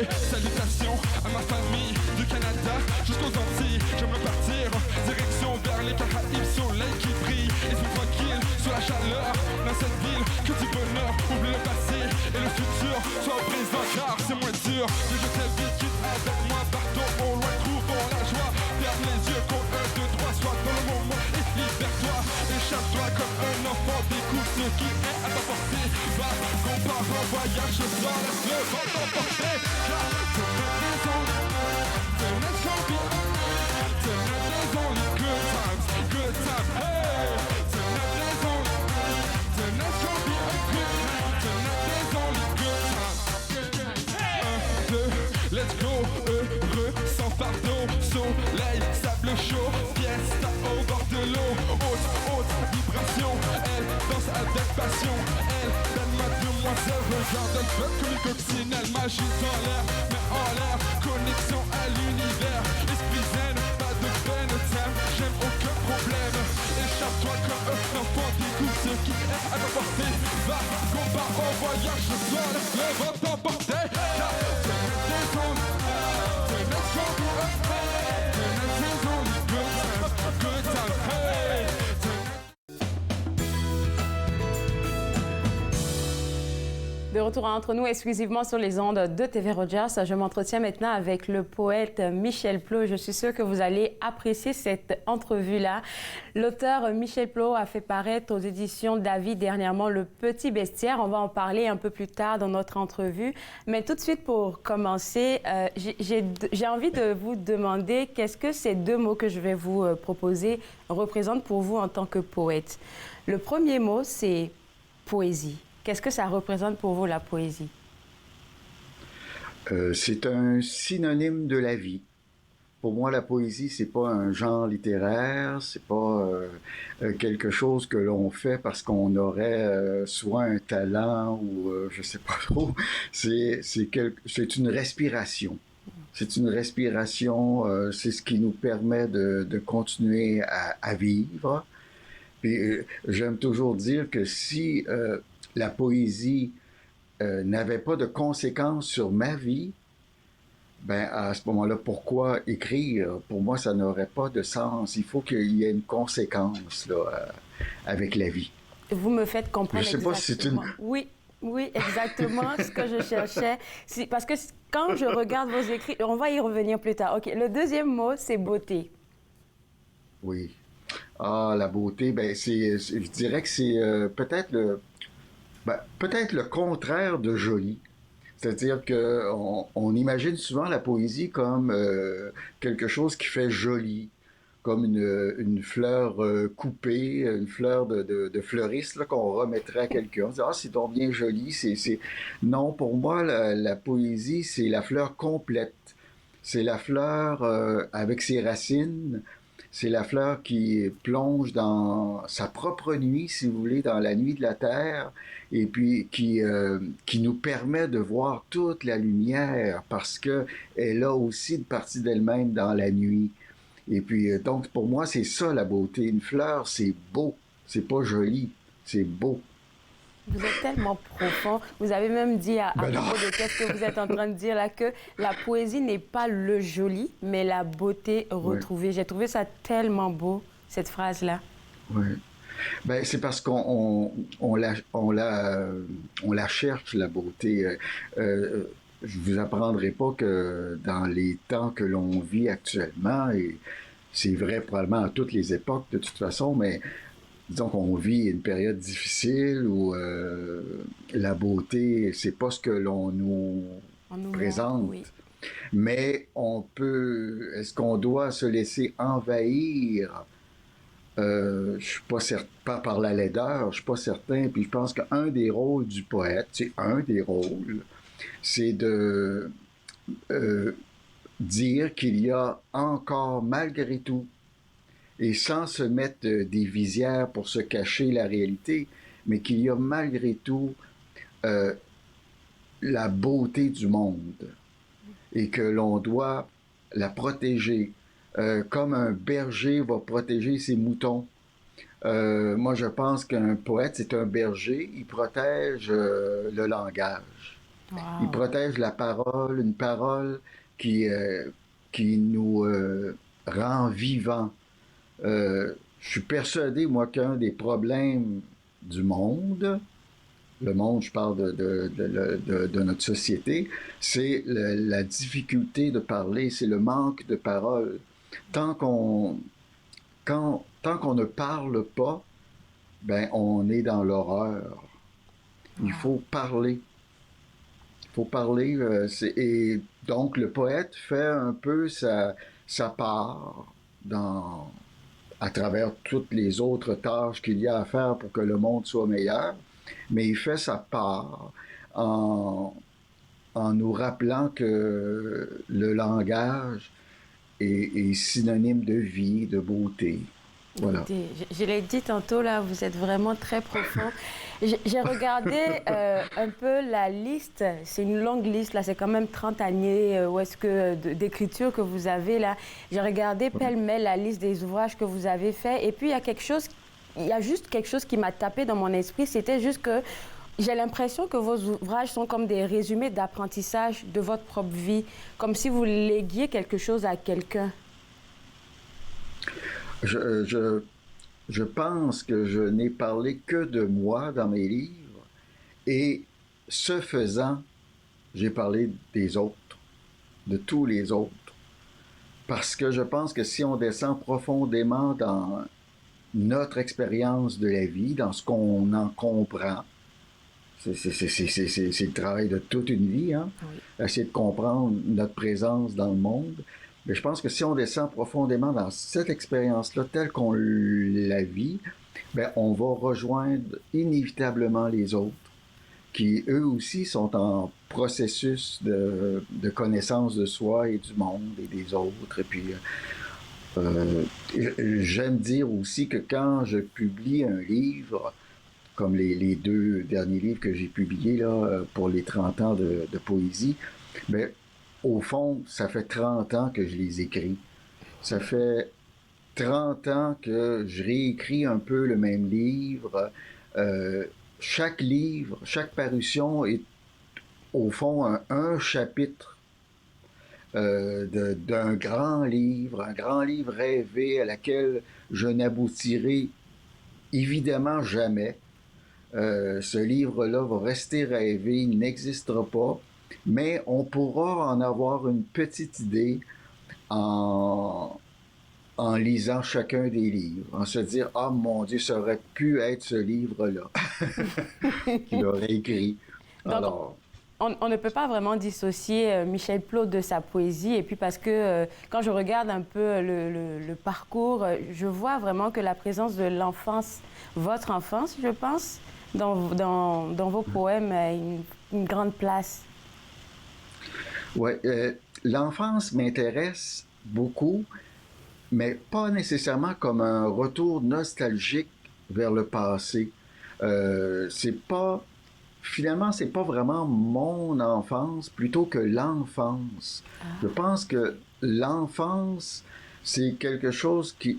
Speaker 8: Hey, salutations à ma famille du Canada jusqu'aux Antilles. J'aimerais partir direction vers les Caraïbes, soleil qui brille. Esprit tranquille sur la chaleur dans cette ville. Que du bonheur, oublie le passé et le futur. Sois au présent car c'est moins dur. Que je t'ai vite, quitte avec moi, partons au loin, trouvons la joie. Ferme les yeux, compte 1, 2, 3, sois dans le moment et libère-toi. Échappe-toi comme un enfant, découvre ce qui est à ta portée. Va, qu'on part en voyage ce soir, laisse le vent t'emporter. Car tonight is gonna be, tonight is only good times, hey. Tonight's gonna be a good night, tonight is only good times. 1, 2, let's go, heureux, sans fardeau, soleil, sable chaud, fiesta au bord de l'eau, haute vibration, elle danse avec passion, elle donne ma demoiselle, regarde elle flotte comme une coccinelle, magie dans l'air, mais en l'air, connexion à l'univers, esprit zen, pas de peine, t'aimes, j'aime aucun problème, échappe-toi comme un enfant, découvre ce qui est à ta portée, va, combat au voyage, ce soir, laisse le vent t'emporter, car tonight's only good times, hey.
Speaker 2: De retour entre nous exclusivement sur les ondes de TV Rogers, je m'entretiens maintenant avec le poète Michel Plot. Je suis sûre que vous allez apprécier cette entrevue-là. L'auteur Michel Plot a fait paraître aux éditions David dernièrement Le Petit Bestiaire. On va en parler un peu plus tard dans notre entrevue. Mais tout de suite, pour commencer, j'ai envie de vous demander qu'est-ce que ces deux mots que je vais vous proposer représentent pour vous en tant que poète. Le premier mot, c'est poésie. Qu'est-ce que ça représente pour vous, la poésie?
Speaker 9: C'est un synonyme de la vie. Pour moi, la poésie, c'est pas un genre littéraire, c'est pas quelque chose que l'on fait parce qu'on aurait soit un talent ou je sais pas trop. C'est une respiration. C'est une respiration, c'est ce qui nous permet de continuer à vivre. Puis j'aime toujours dire que si la poésie n'avait pas de conséquences sur ma vie, ben à ce moment-là, pourquoi écrire? Pour moi, ça n'aurait pas de sens. Il faut qu'il y ait une conséquence là, avec la vie.
Speaker 2: Vous me faites comprendre.
Speaker 9: Je sais pas si c'est une...
Speaker 2: Oui, exactement ce que je cherchais. Parce que quand je regarde vos écrits, on va y revenir plus tard. OK, le deuxième mot, c'est beauté.
Speaker 9: Oui. Ah, la beauté, ben je dirais que c'est peut-être le contraire de joli. C'est-à-dire qu'on imagine souvent la poésie comme quelque chose qui fait joli, comme une fleur coupée, une fleur de fleuriste là, qu'on remettrait à quelqu'un. On dit, ah, c'est donc bien joli. Non, pour moi, la poésie, c'est la fleur complète. C'est la fleur avec ses racines. C'est la fleur qui plonge dans sa propre nuit, si vous voulez, dans la nuit de la terre, et puis qui nous permet de voir toute la lumière, parce qu'elle a aussi une partie d'elle-même dans la nuit. Et puis, donc, pour moi, c'est ça la beauté. Une fleur, c'est beau, c'est pas joli, c'est beau.
Speaker 2: Vous êtes tellement profond. Vous avez même dit à propos de qu'est-ce que vous êtes en train de dire là, que la poésie n'est pas le joli, mais la beauté retrouvée. Ouais. J'ai trouvé ça tellement beau, cette phrase-là.
Speaker 9: Oui. Ben, c'est parce qu'on la cherche, la beauté. Je vous apprendrai pas que dans les temps que l'on vit actuellement, et c'est vrai probablement à toutes les époques de toute façon, mais disons qu'on vit une période difficile où la beauté, c'est pas ce que l'on nous présente. Oui. Mais est-ce qu'on doit se laisser envahir? Je suis pas certain, pas par la laideur, je suis pas certain. Puis je pense qu'un des rôles du poète, c'est de dire qu'il y a encore, malgré tout, et sans se mettre des visières pour se cacher la réalité, mais qu'il y a malgré tout la beauté du monde et que l'on doit la protéger, comme un berger va protéger ses moutons. Moi, je pense qu'un poète, c'est un berger, il protège le langage. Il protège la parole, une parole qui nous rend vivants. Je suis persuadé, moi, qu'un des problèmes du monde, le monde, je parle de notre société, c'est la difficulté de parler, c'est le manque de parole. Tant qu'on ne parle pas, ben on est dans l'horreur. Il faut parler. Il faut parler. Et donc, le poète fait un peu sa part à travers toutes les autres tâches qu'il y a à faire pour que le monde soit meilleur. Mais il fait sa part en nous rappelant que le langage est synonyme de vie, de beauté. Voilà.
Speaker 2: Je l'ai dit tantôt, là, vous êtes vraiment très profond. J'ai regardé un peu la liste, c'est une longue liste, là, c'est quand même 30 années d'écriture que vous avez, là. J'ai regardé pêle-mêle la liste des ouvrages que vous avez faits, et puis il y a juste quelque chose qui m'a tapé dans mon esprit, c'était juste que j'ai l'impression que vos ouvrages sont comme des résumés d'apprentissage de votre propre vie, comme si vous léguiez quelque chose à quelqu'un.
Speaker 9: Je pense que je n'ai parlé que de moi dans mes livres, et ce faisant, j'ai parlé des autres, de tous les autres. Parce que je pense que si on descend profondément dans notre expérience de la vie, dans ce qu'on en comprend, c'est le travail de toute une vie, hein? Oui. Essayer de comprendre notre présence dans le monde. Mais je pense que si on descend profondément dans cette expérience-là, telle qu'on la vit, ben on va rejoindre inévitablement les autres, qui eux aussi sont en processus de connaissance de soi et du monde et des autres. Et puis, j'aime dire aussi que quand je publie un livre, comme les 2 derniers livres que j'ai publiés là, pour les 30 ans de poésie, ben, au fond, ça fait 30 ans que je les écris. Ça fait 30 ans que je réécris un peu le même livre. Chaque livre, chaque parution est au fond un chapitre d'un grand livre, un grand livre rêvé à laquelle je n'aboutirai évidemment jamais. Ce livre-là va rester rêvé, il n'existera pas, mais on pourra en avoir une petite idée en lisant chacun des livres, en se dire « Ah, mon Dieu, ça aurait pu être ce livre-là qu'il aurait écrit. » Alors,
Speaker 2: on ne peut pas vraiment dissocier Michel Plot de sa poésie. Et puis parce que quand je regarde un peu le parcours, je vois vraiment que la présence de l'enfance, votre enfance, je pense, dans vos poèmes a une grande place.
Speaker 9: Oui, l'enfance m'intéresse beaucoup, mais pas nécessairement comme un retour nostalgique vers le passé. Finalement, c'est pas vraiment mon enfance plutôt que l'enfance. Je pense que l'enfance, c'est quelque chose qui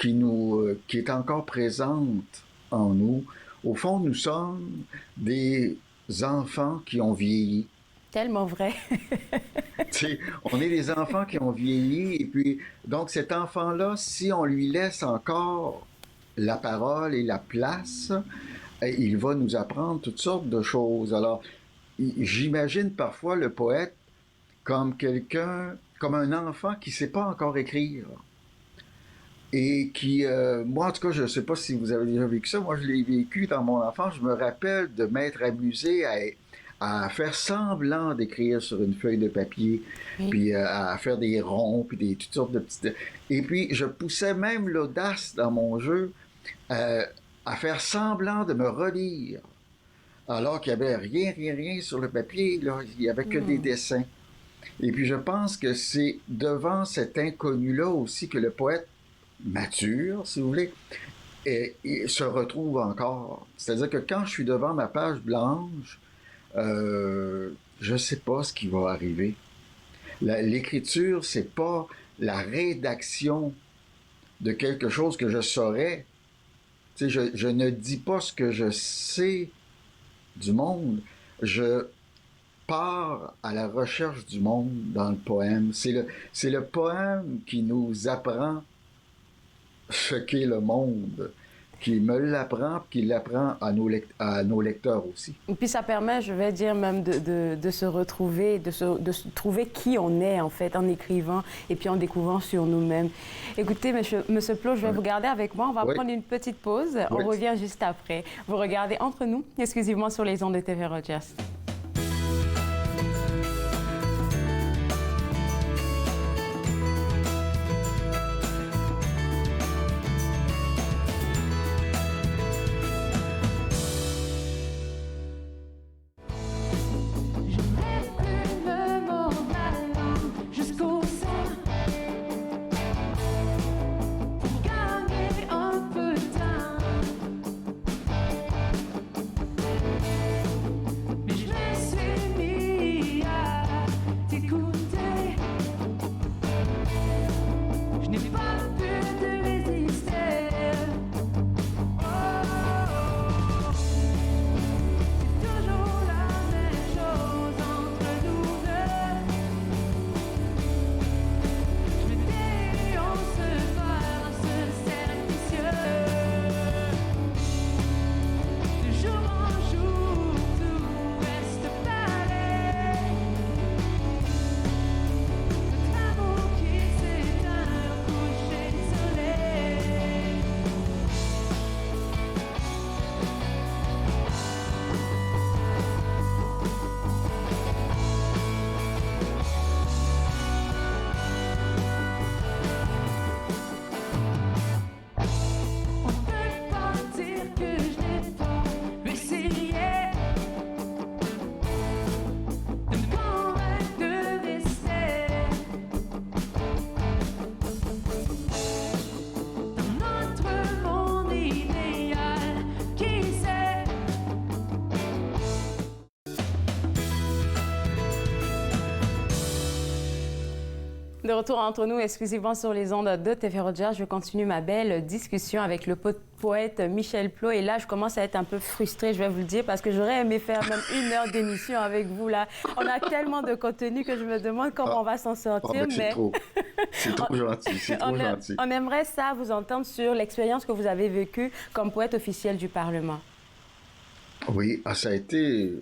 Speaker 9: est encore présente en nous. Au fond, nous sommes des enfants qui ont vieilli.
Speaker 2: Tellement vrai.
Speaker 9: On est des enfants qui ont vieilli, et puis, donc cet enfant-là, si on lui laisse encore la parole et la place, il va nous apprendre toutes sortes de choses. Alors, j'imagine parfois le poète comme comme un enfant qui ne sait pas encore écrire. Et qui, moi en tout cas, je ne sais pas si vous avez déjà vécu ça, moi je l'ai vécu dans mon enfance, je me rappelle de m'être amusé à faire semblant d'écrire sur une feuille de papier, oui. Puis à faire des ronds, puis toutes sortes de petites... Et puis, je poussais même l'audace dans mon jeu à faire semblant de me relire, alors qu'il n'y avait rien sur le papier, là. Il n'y avait que des dessins. Et puis, je pense que c'est devant cet inconnu-là aussi que le poète mature, si vous voulez, et se retrouve encore. C'est-à-dire que quand je suis devant ma page blanche, je sais pas ce qui va arriver. L'écriture, c'est pas la rédaction de quelque chose que je saurais. Tu sais, je ne dis pas ce que je sais du monde. Je part à la recherche du monde dans le poème. C'est le poème qui nous apprend ce qu'est le monde, qui me l'apprend, qui l'apprend à nos lecteurs aussi.
Speaker 2: Et puis ça permet, je vais dire, même de se retrouver, de se trouver qui on est, en fait, en écrivant et puis en découvrant sur nous-mêmes. Écoutez, monsieur Plot, je vais vous garder avec moi. On va prendre une petite pause. On revient juste après. Vous regardez Entre nous, exclusivement sur les ondes de TV Rogers. De retour entre nous, exclusivement sur les ondes de TV Rogers, je continue ma belle discussion avec le poète Michel Plot. Et là, je commence à être un peu frustrée, je vais vous le dire, parce que j'aurais aimé faire même 1 heure d'émission avec vous. Là, on a tellement de contenu que je me demande comment on va s'en sortir.
Speaker 9: Mais c'est trop gentil, c'est trop gentil.
Speaker 2: On aimerait ça vous entendre sur l'expérience que vous avez vécue comme poète officiel du Parlement.
Speaker 9: Oui, ça a été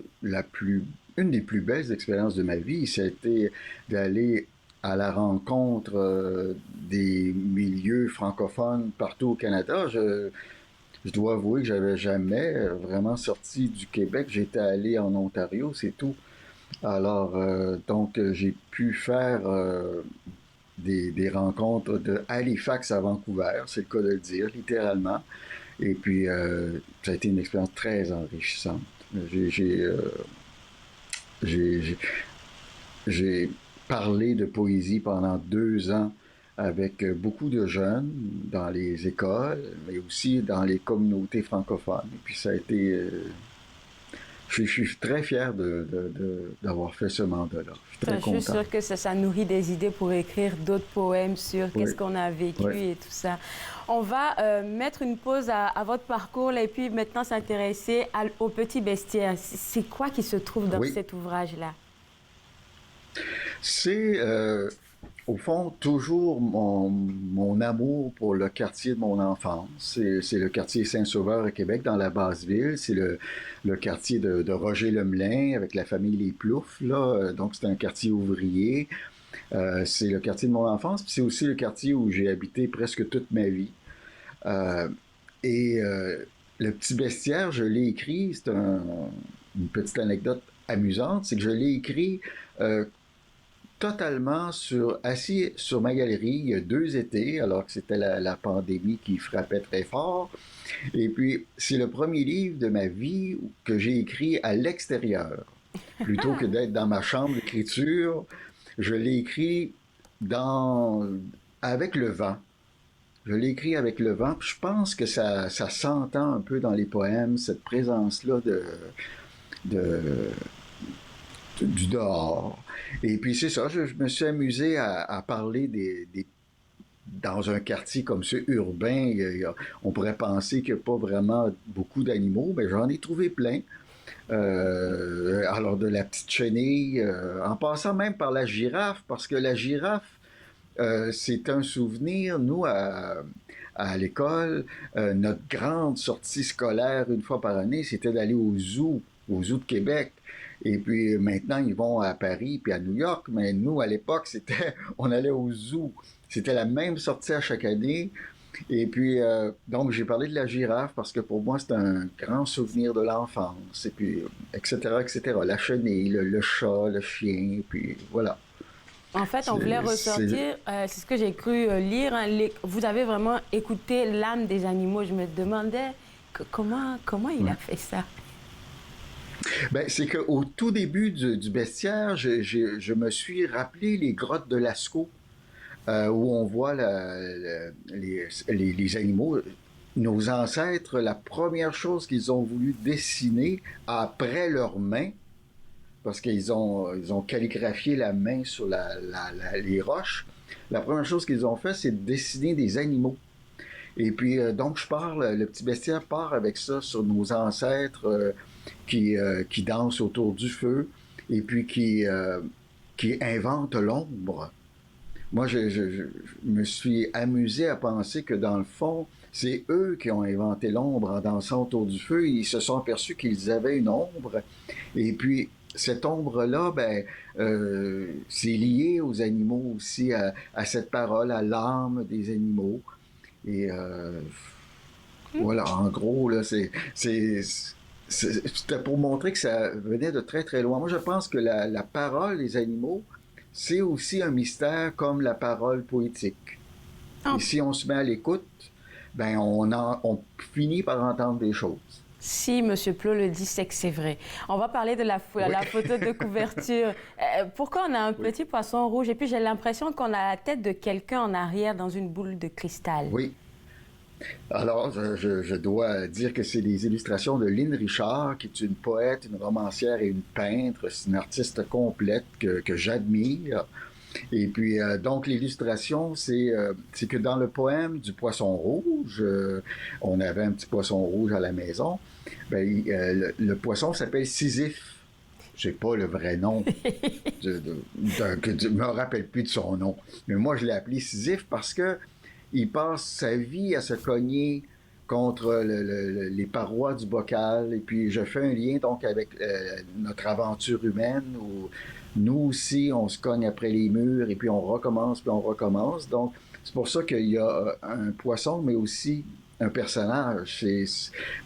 Speaker 9: une des plus belles expériences de ma vie. Ça a été d'aller à la rencontre des milieux francophones partout au Canada. Je dois avouer que j'avais jamais vraiment sorti du Québec. J'étais allé en Ontario, c'est tout. Alors, donc, j'ai pu faire des rencontres de Halifax à Vancouver, c'est le cas de le dire, littéralement. Et puis, ça a été une expérience très enrichissante. J'ai parlé de poésie pendant 2 ans avec beaucoup de jeunes dans les écoles, mais aussi dans les communautés francophones. Et puis ça a été... je suis très fier d'avoir fait ce mandat-là. Je suis très content.
Speaker 2: Je suis sûre que ça nourrit des idées pour écrire d'autres poèmes sur qu'est-ce qu'on a vécu et tout ça. On va mettre une pause à votre parcours là, et puis maintenant s'intéresser au Petit Bestiaire. C'est quoi qui se trouve dans cet ouvrage-là?
Speaker 9: C'est, au fond, toujours mon amour pour le quartier de mon enfance. C'est le quartier Saint-Sauveur à Québec, dans la Basse-Ville. C'est le quartier de Roger Lemelin, avec la famille Les Ploufs, là. Donc, c'est un quartier ouvrier. C'est le quartier de mon enfance, puis c'est aussi le quartier où j'ai habité presque toute ma vie. Le Petit Bestiaire, je l'ai écrit, c'est une petite anecdote amusante, c'est que je l'ai écrit totalement assis sur ma galerie il y a 2 étés, alors que c'était la pandémie qui frappait très fort. Et puis, c'est le premier livre de ma vie que j'ai écrit à l'extérieur. Plutôt que d'être dans ma chambre d'écriture, je l'ai écrit avec le vent. Je l'ai écrit avec le vent, puis je pense que ça s'entend un peu dans les poèmes, cette présence-là du dehors. Et puis c'est ça, je me suis amusé à parler dans un quartier comme ça, urbain, on pourrait penser qu'il n'y a pas vraiment beaucoup d'animaux, mais j'en ai trouvé plein. Alors de la petite chenille, en passant même par la girafe, parce que la girafe, c'est un souvenir, nous, à l'école, notre grande sortie scolaire une fois par année, c'était d'aller au zoo de Québec. Et puis maintenant, ils vont à Paris puis à New York, mais nous, à l'époque, on allait au zoo. C'était la même sortie à chaque année. Et puis, donc, j'ai parlé de la girafe parce que pour moi, c'est un grand souvenir de l'enfance. Et puis, etc., etc. La chenille, le chat, le chien, puis voilà.
Speaker 2: En fait, on voulait ressortir, c'est ce que j'ai cru lire, hein, vous avez vraiment écouté l'âme des animaux. Je me demandais comment il a fait ça.
Speaker 9: Ben, c'est qu'au tout début du bestiaire, je me suis rappelé les grottes de Lascaux, où on voit les animaux. Nos ancêtres, la première chose qu'ils ont voulu dessiner après leurs mains, parce qu'ils ont calligraphié la main sur les roches, la première chose qu'ils ont fait, c'est de dessiner des animaux. Et puis, donc, le petit bestiaire part avec ça sur nos ancêtres qui dansent autour du feu et puis qui inventent l'ombre. Moi, je me suis amusé à penser que, dans le fond, c'est eux qui ont inventé l'ombre en dansant autour du feu. Ils se sont aperçus qu'ils avaient une ombre. Et puis, cette ombre-là, c'est lié aux animaux aussi, à cette parole, à l'âme des animaux. Et voilà, en gros, là, c'était pour montrer que ça venait de très, très loin. Moi, je pense que la parole des animaux, c'est aussi un mystère comme la parole poétique. Et si on se met à l'écoute, on finit par entendre des choses.
Speaker 2: Si M. Plot le dit, c'est que c'est vrai. On va parler de la photo de couverture. Pourquoi on a un petit poisson rouge? Et puis j'ai l'impression qu'on a la tête de quelqu'un en arrière dans une boule de cristal.
Speaker 9: Oui. Alors, je dois dire que c'est des illustrations de Lynn Richard, qui est une poète, une romancière et une peintre. C'est une artiste complète que j'admire. Et puis, donc, l'illustration, c'est que dans le poème du poisson rouge, on avait un petit poisson rouge à la maison, le poisson s'appelle Sisyphe. Je n'ai pas le vrai nom, je ne me rappelle plus de son nom. Mais moi, je l'ai appelé Sisyphe parce que il passe sa vie à se cogner contre les parois du bocal. Et puis, je fais un lien donc avec notre aventure humaine où nous aussi, on se cogne après les murs et puis on recommence, puis on recommence. Donc, c'est pour ça qu'il y a un poisson, mais aussi un personnage.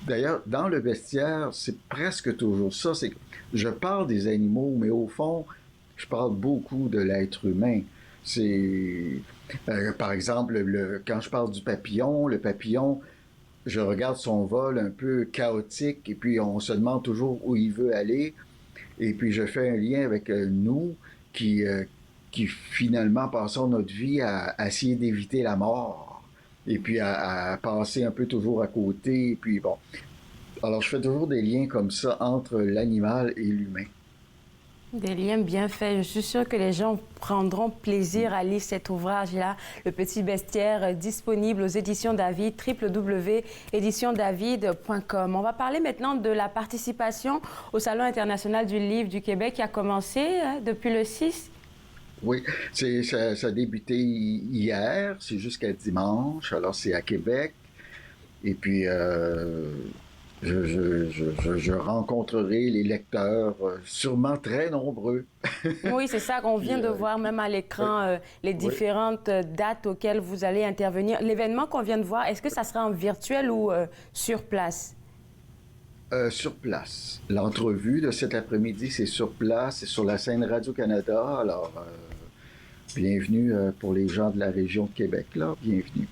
Speaker 9: D'ailleurs, dans le bestiaire, c'est presque toujours ça. C'est que je parle des animaux, mais au fond, je parle beaucoup de l'être humain. C'est... par exemple, quand je parle du papillon, le papillon, je regarde son vol un peu chaotique et puis on se demande toujours où il veut aller. Et puis je fais un lien avec nous qui finalement passons notre vie à essayer d'éviter la mort et puis à passer un peu toujours à côté. Et puis bon, alors je fais toujours des liens comme ça entre l'animal et l'humain.
Speaker 2: Des liens bien faits. Je suis sûre que les gens prendront plaisir à lire cet ouvrage-là, Le Petit Bestiaire, disponible aux éditions David, www.éditiondavid.com. On va parler maintenant de la participation au Salon international du livre du Québec qui a commencé depuis le 6.
Speaker 9: Oui, ça a débuté hier, c'est jusqu'à dimanche, alors c'est à Québec. Et puis... Je rencontrerai les lecteurs, sûrement très nombreux.
Speaker 2: Oui, c'est ça qu'on vient de voir même à l'écran, les différentes dates auxquelles vous allez intervenir. L'événement qu'on vient de voir, est-ce que ça sera en virtuel ou sur place?
Speaker 9: Sur place. L'entrevue de cet après-midi, c'est sur place, c'est sur la scène Radio-Canada. Alors, bienvenue pour les gens de la région de Québec, là, bienvenue.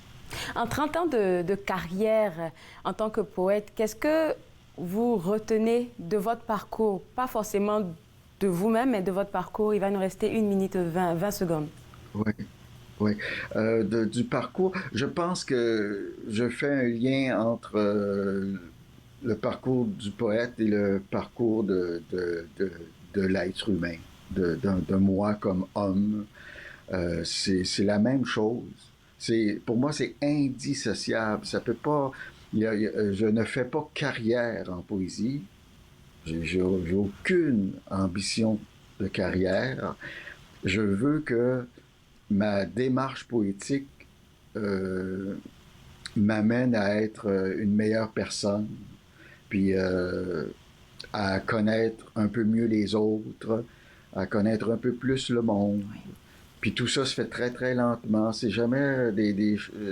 Speaker 2: En 30 ans de carrière en tant que poète, qu'est-ce que vous retenez de votre parcours? Pas forcément de vous-même, mais de votre parcours. Il va nous rester 1 minute 20 secondes.
Speaker 9: Oui. Du parcours, je pense que je fais un lien entre le parcours du poète et le parcours de l'être humain, de moi comme homme. C'est la même chose. Pour moi, c'est indissociable. Ça peut pas. Je ne fais pas carrière en poésie. J'ai aucune ambition de carrière. Je veux que ma démarche poétique m'amène à être une meilleure personne, puis à connaître un peu mieux les autres, à connaître un peu plus le monde. Oui. Puis tout ça se fait très, très lentement. C'est jamais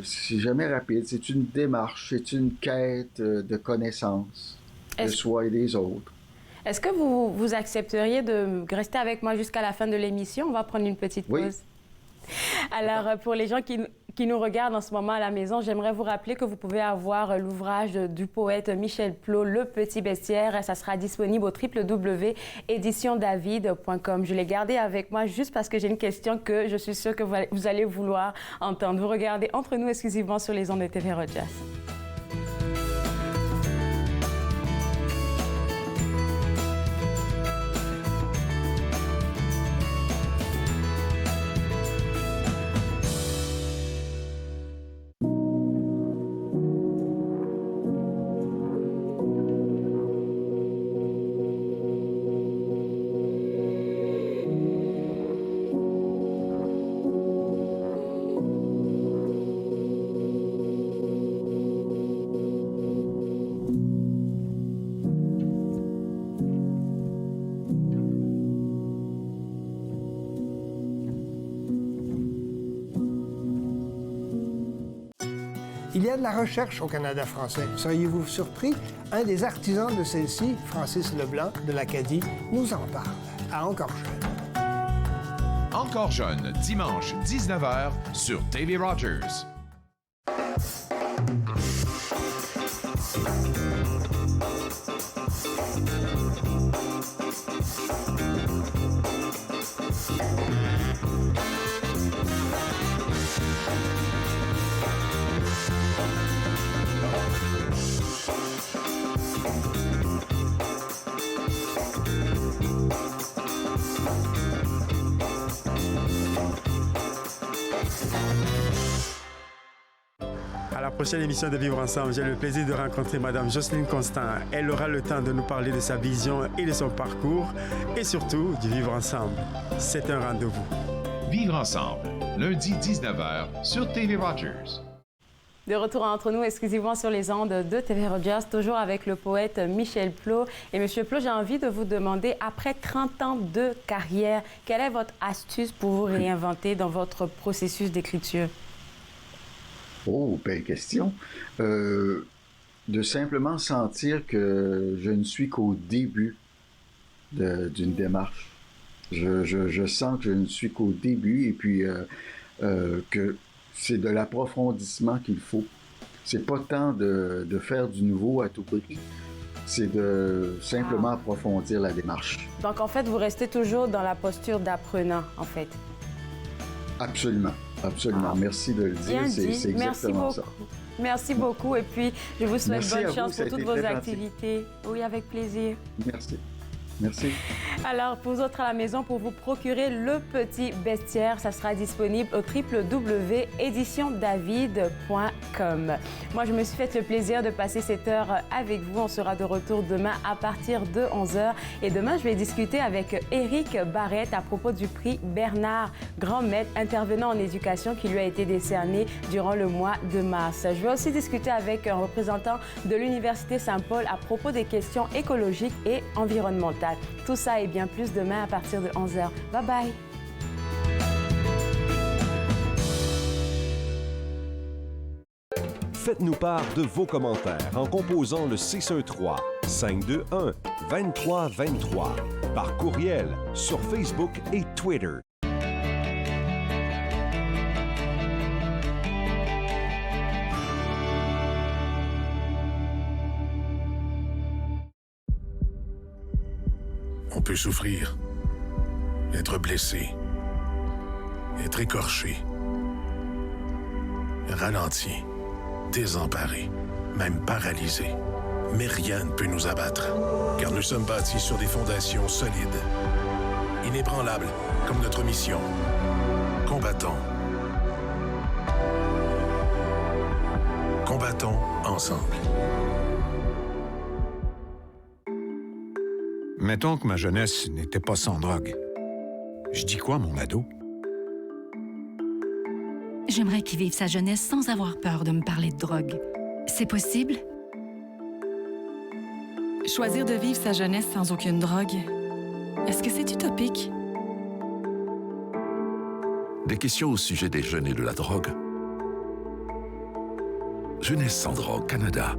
Speaker 9: c'est jamais rapide. C'est une démarche, c'est une quête de connaissance de soi et des autres.
Speaker 2: Est-ce que vous accepteriez de rester avec moi jusqu'à la fin de l'émission? On va prendre une petite pause. Oui. Alors, pour les gens qui nous regardent en ce moment à la maison, j'aimerais vous rappeler que vous pouvez avoir l'ouvrage du poète Michel Plot, Le Petit Bestiaire. Ça sera disponible au www.éditiondavid.com. Je l'ai gardé avec moi juste parce que j'ai une question que je suis sûre que vous allez vouloir entendre. Vous regardez Entre nous exclusivement sur les ondes de TV Rogers.
Speaker 10: Il y a de la recherche au Canada français. Seriez-vous surpris? Un des artisans de celle-ci, Francis Leblanc de l'Acadie, nous en parle à Encore jeune.
Speaker 1: Encore jeune, dimanche 19h sur TV Rogers.
Speaker 11: À la prochaine émission de Vivre Ensemble, j'ai le plaisir de rencontrer Mme Jocelyne Constant. Elle aura le temps de nous parler de sa vision et de son parcours et surtout du Vivre Ensemble. C'est un rendez-vous.
Speaker 1: Vivre Ensemble, lundi 19h sur TV Rogers.
Speaker 2: De retour entre nous exclusivement sur les ondes de TV Rogers, toujours avec le poète Michel Plot. Et Monsieur Plot, j'ai envie de vous demander, après 30 ans de carrière, quelle est votre astuce pour vous réinventer dans votre processus d'écriture?
Speaker 9: Oh, belle question. De simplement sentir que je ne suis qu'au début d'une démarche. Je sens que je ne suis qu'au début et puis que c'est de l'approfondissement qu'il faut. C'est pas tant de faire du nouveau à tout prix. C'est de simplement approfondir la démarche.
Speaker 2: Donc, en fait, vous restez toujours dans la posture d'apprenant, en fait.
Speaker 9: Absolument. Absolument. Merci de le dire. C'est exactement ça.
Speaker 2: Merci beaucoup. Et puis, je vous souhaite
Speaker 9: Merci
Speaker 2: bonne chance
Speaker 9: vous,
Speaker 2: pour toutes vos activités. Oui, avec plaisir.
Speaker 9: Merci. Merci.
Speaker 2: Alors, pour vous autres à la maison, pour vous procurer Le Petit Bestiaire, ça sera disponible au www.éditiondavid.com. Moi, je me suis fait le plaisir de passer cette heure avec vous. On sera de retour demain à partir de 11h. Et demain, je vais discuter avec Éric Barrette à propos du prix Bernard Grand-Maître, intervenant en éducation qui lui a été décerné durant le mois de mars. Je vais aussi discuter avec un représentant de l'Université Saint-Paul à propos des questions écologiques et environnementales. Tout ça et bien plus demain à partir de 11h. Bye bye!
Speaker 12: Faites-nous part de vos commentaires en composant le 613-521-2323 par courriel sur Facebook et Twitter.
Speaker 13: On peut souffrir, être blessé, être écorché, ralenti, désemparé, même paralysé. Mais rien ne peut nous abattre, car nous sommes bâtis sur des fondations solides, inébranlables comme notre mission. Combattons. Combattons ensemble.
Speaker 14: Mettons que ma jeunesse n'était pas sans drogue. Je dis quoi, mon ado?
Speaker 15: J'aimerais qu'il vive sa jeunesse sans avoir peur de me parler de drogue. C'est possible?
Speaker 16: Choisir de vivre sa jeunesse sans aucune drogue, est-ce que c'est utopique?
Speaker 17: Des questions au sujet des jeunes et de la drogue. Jeunesse sans drogue Canada.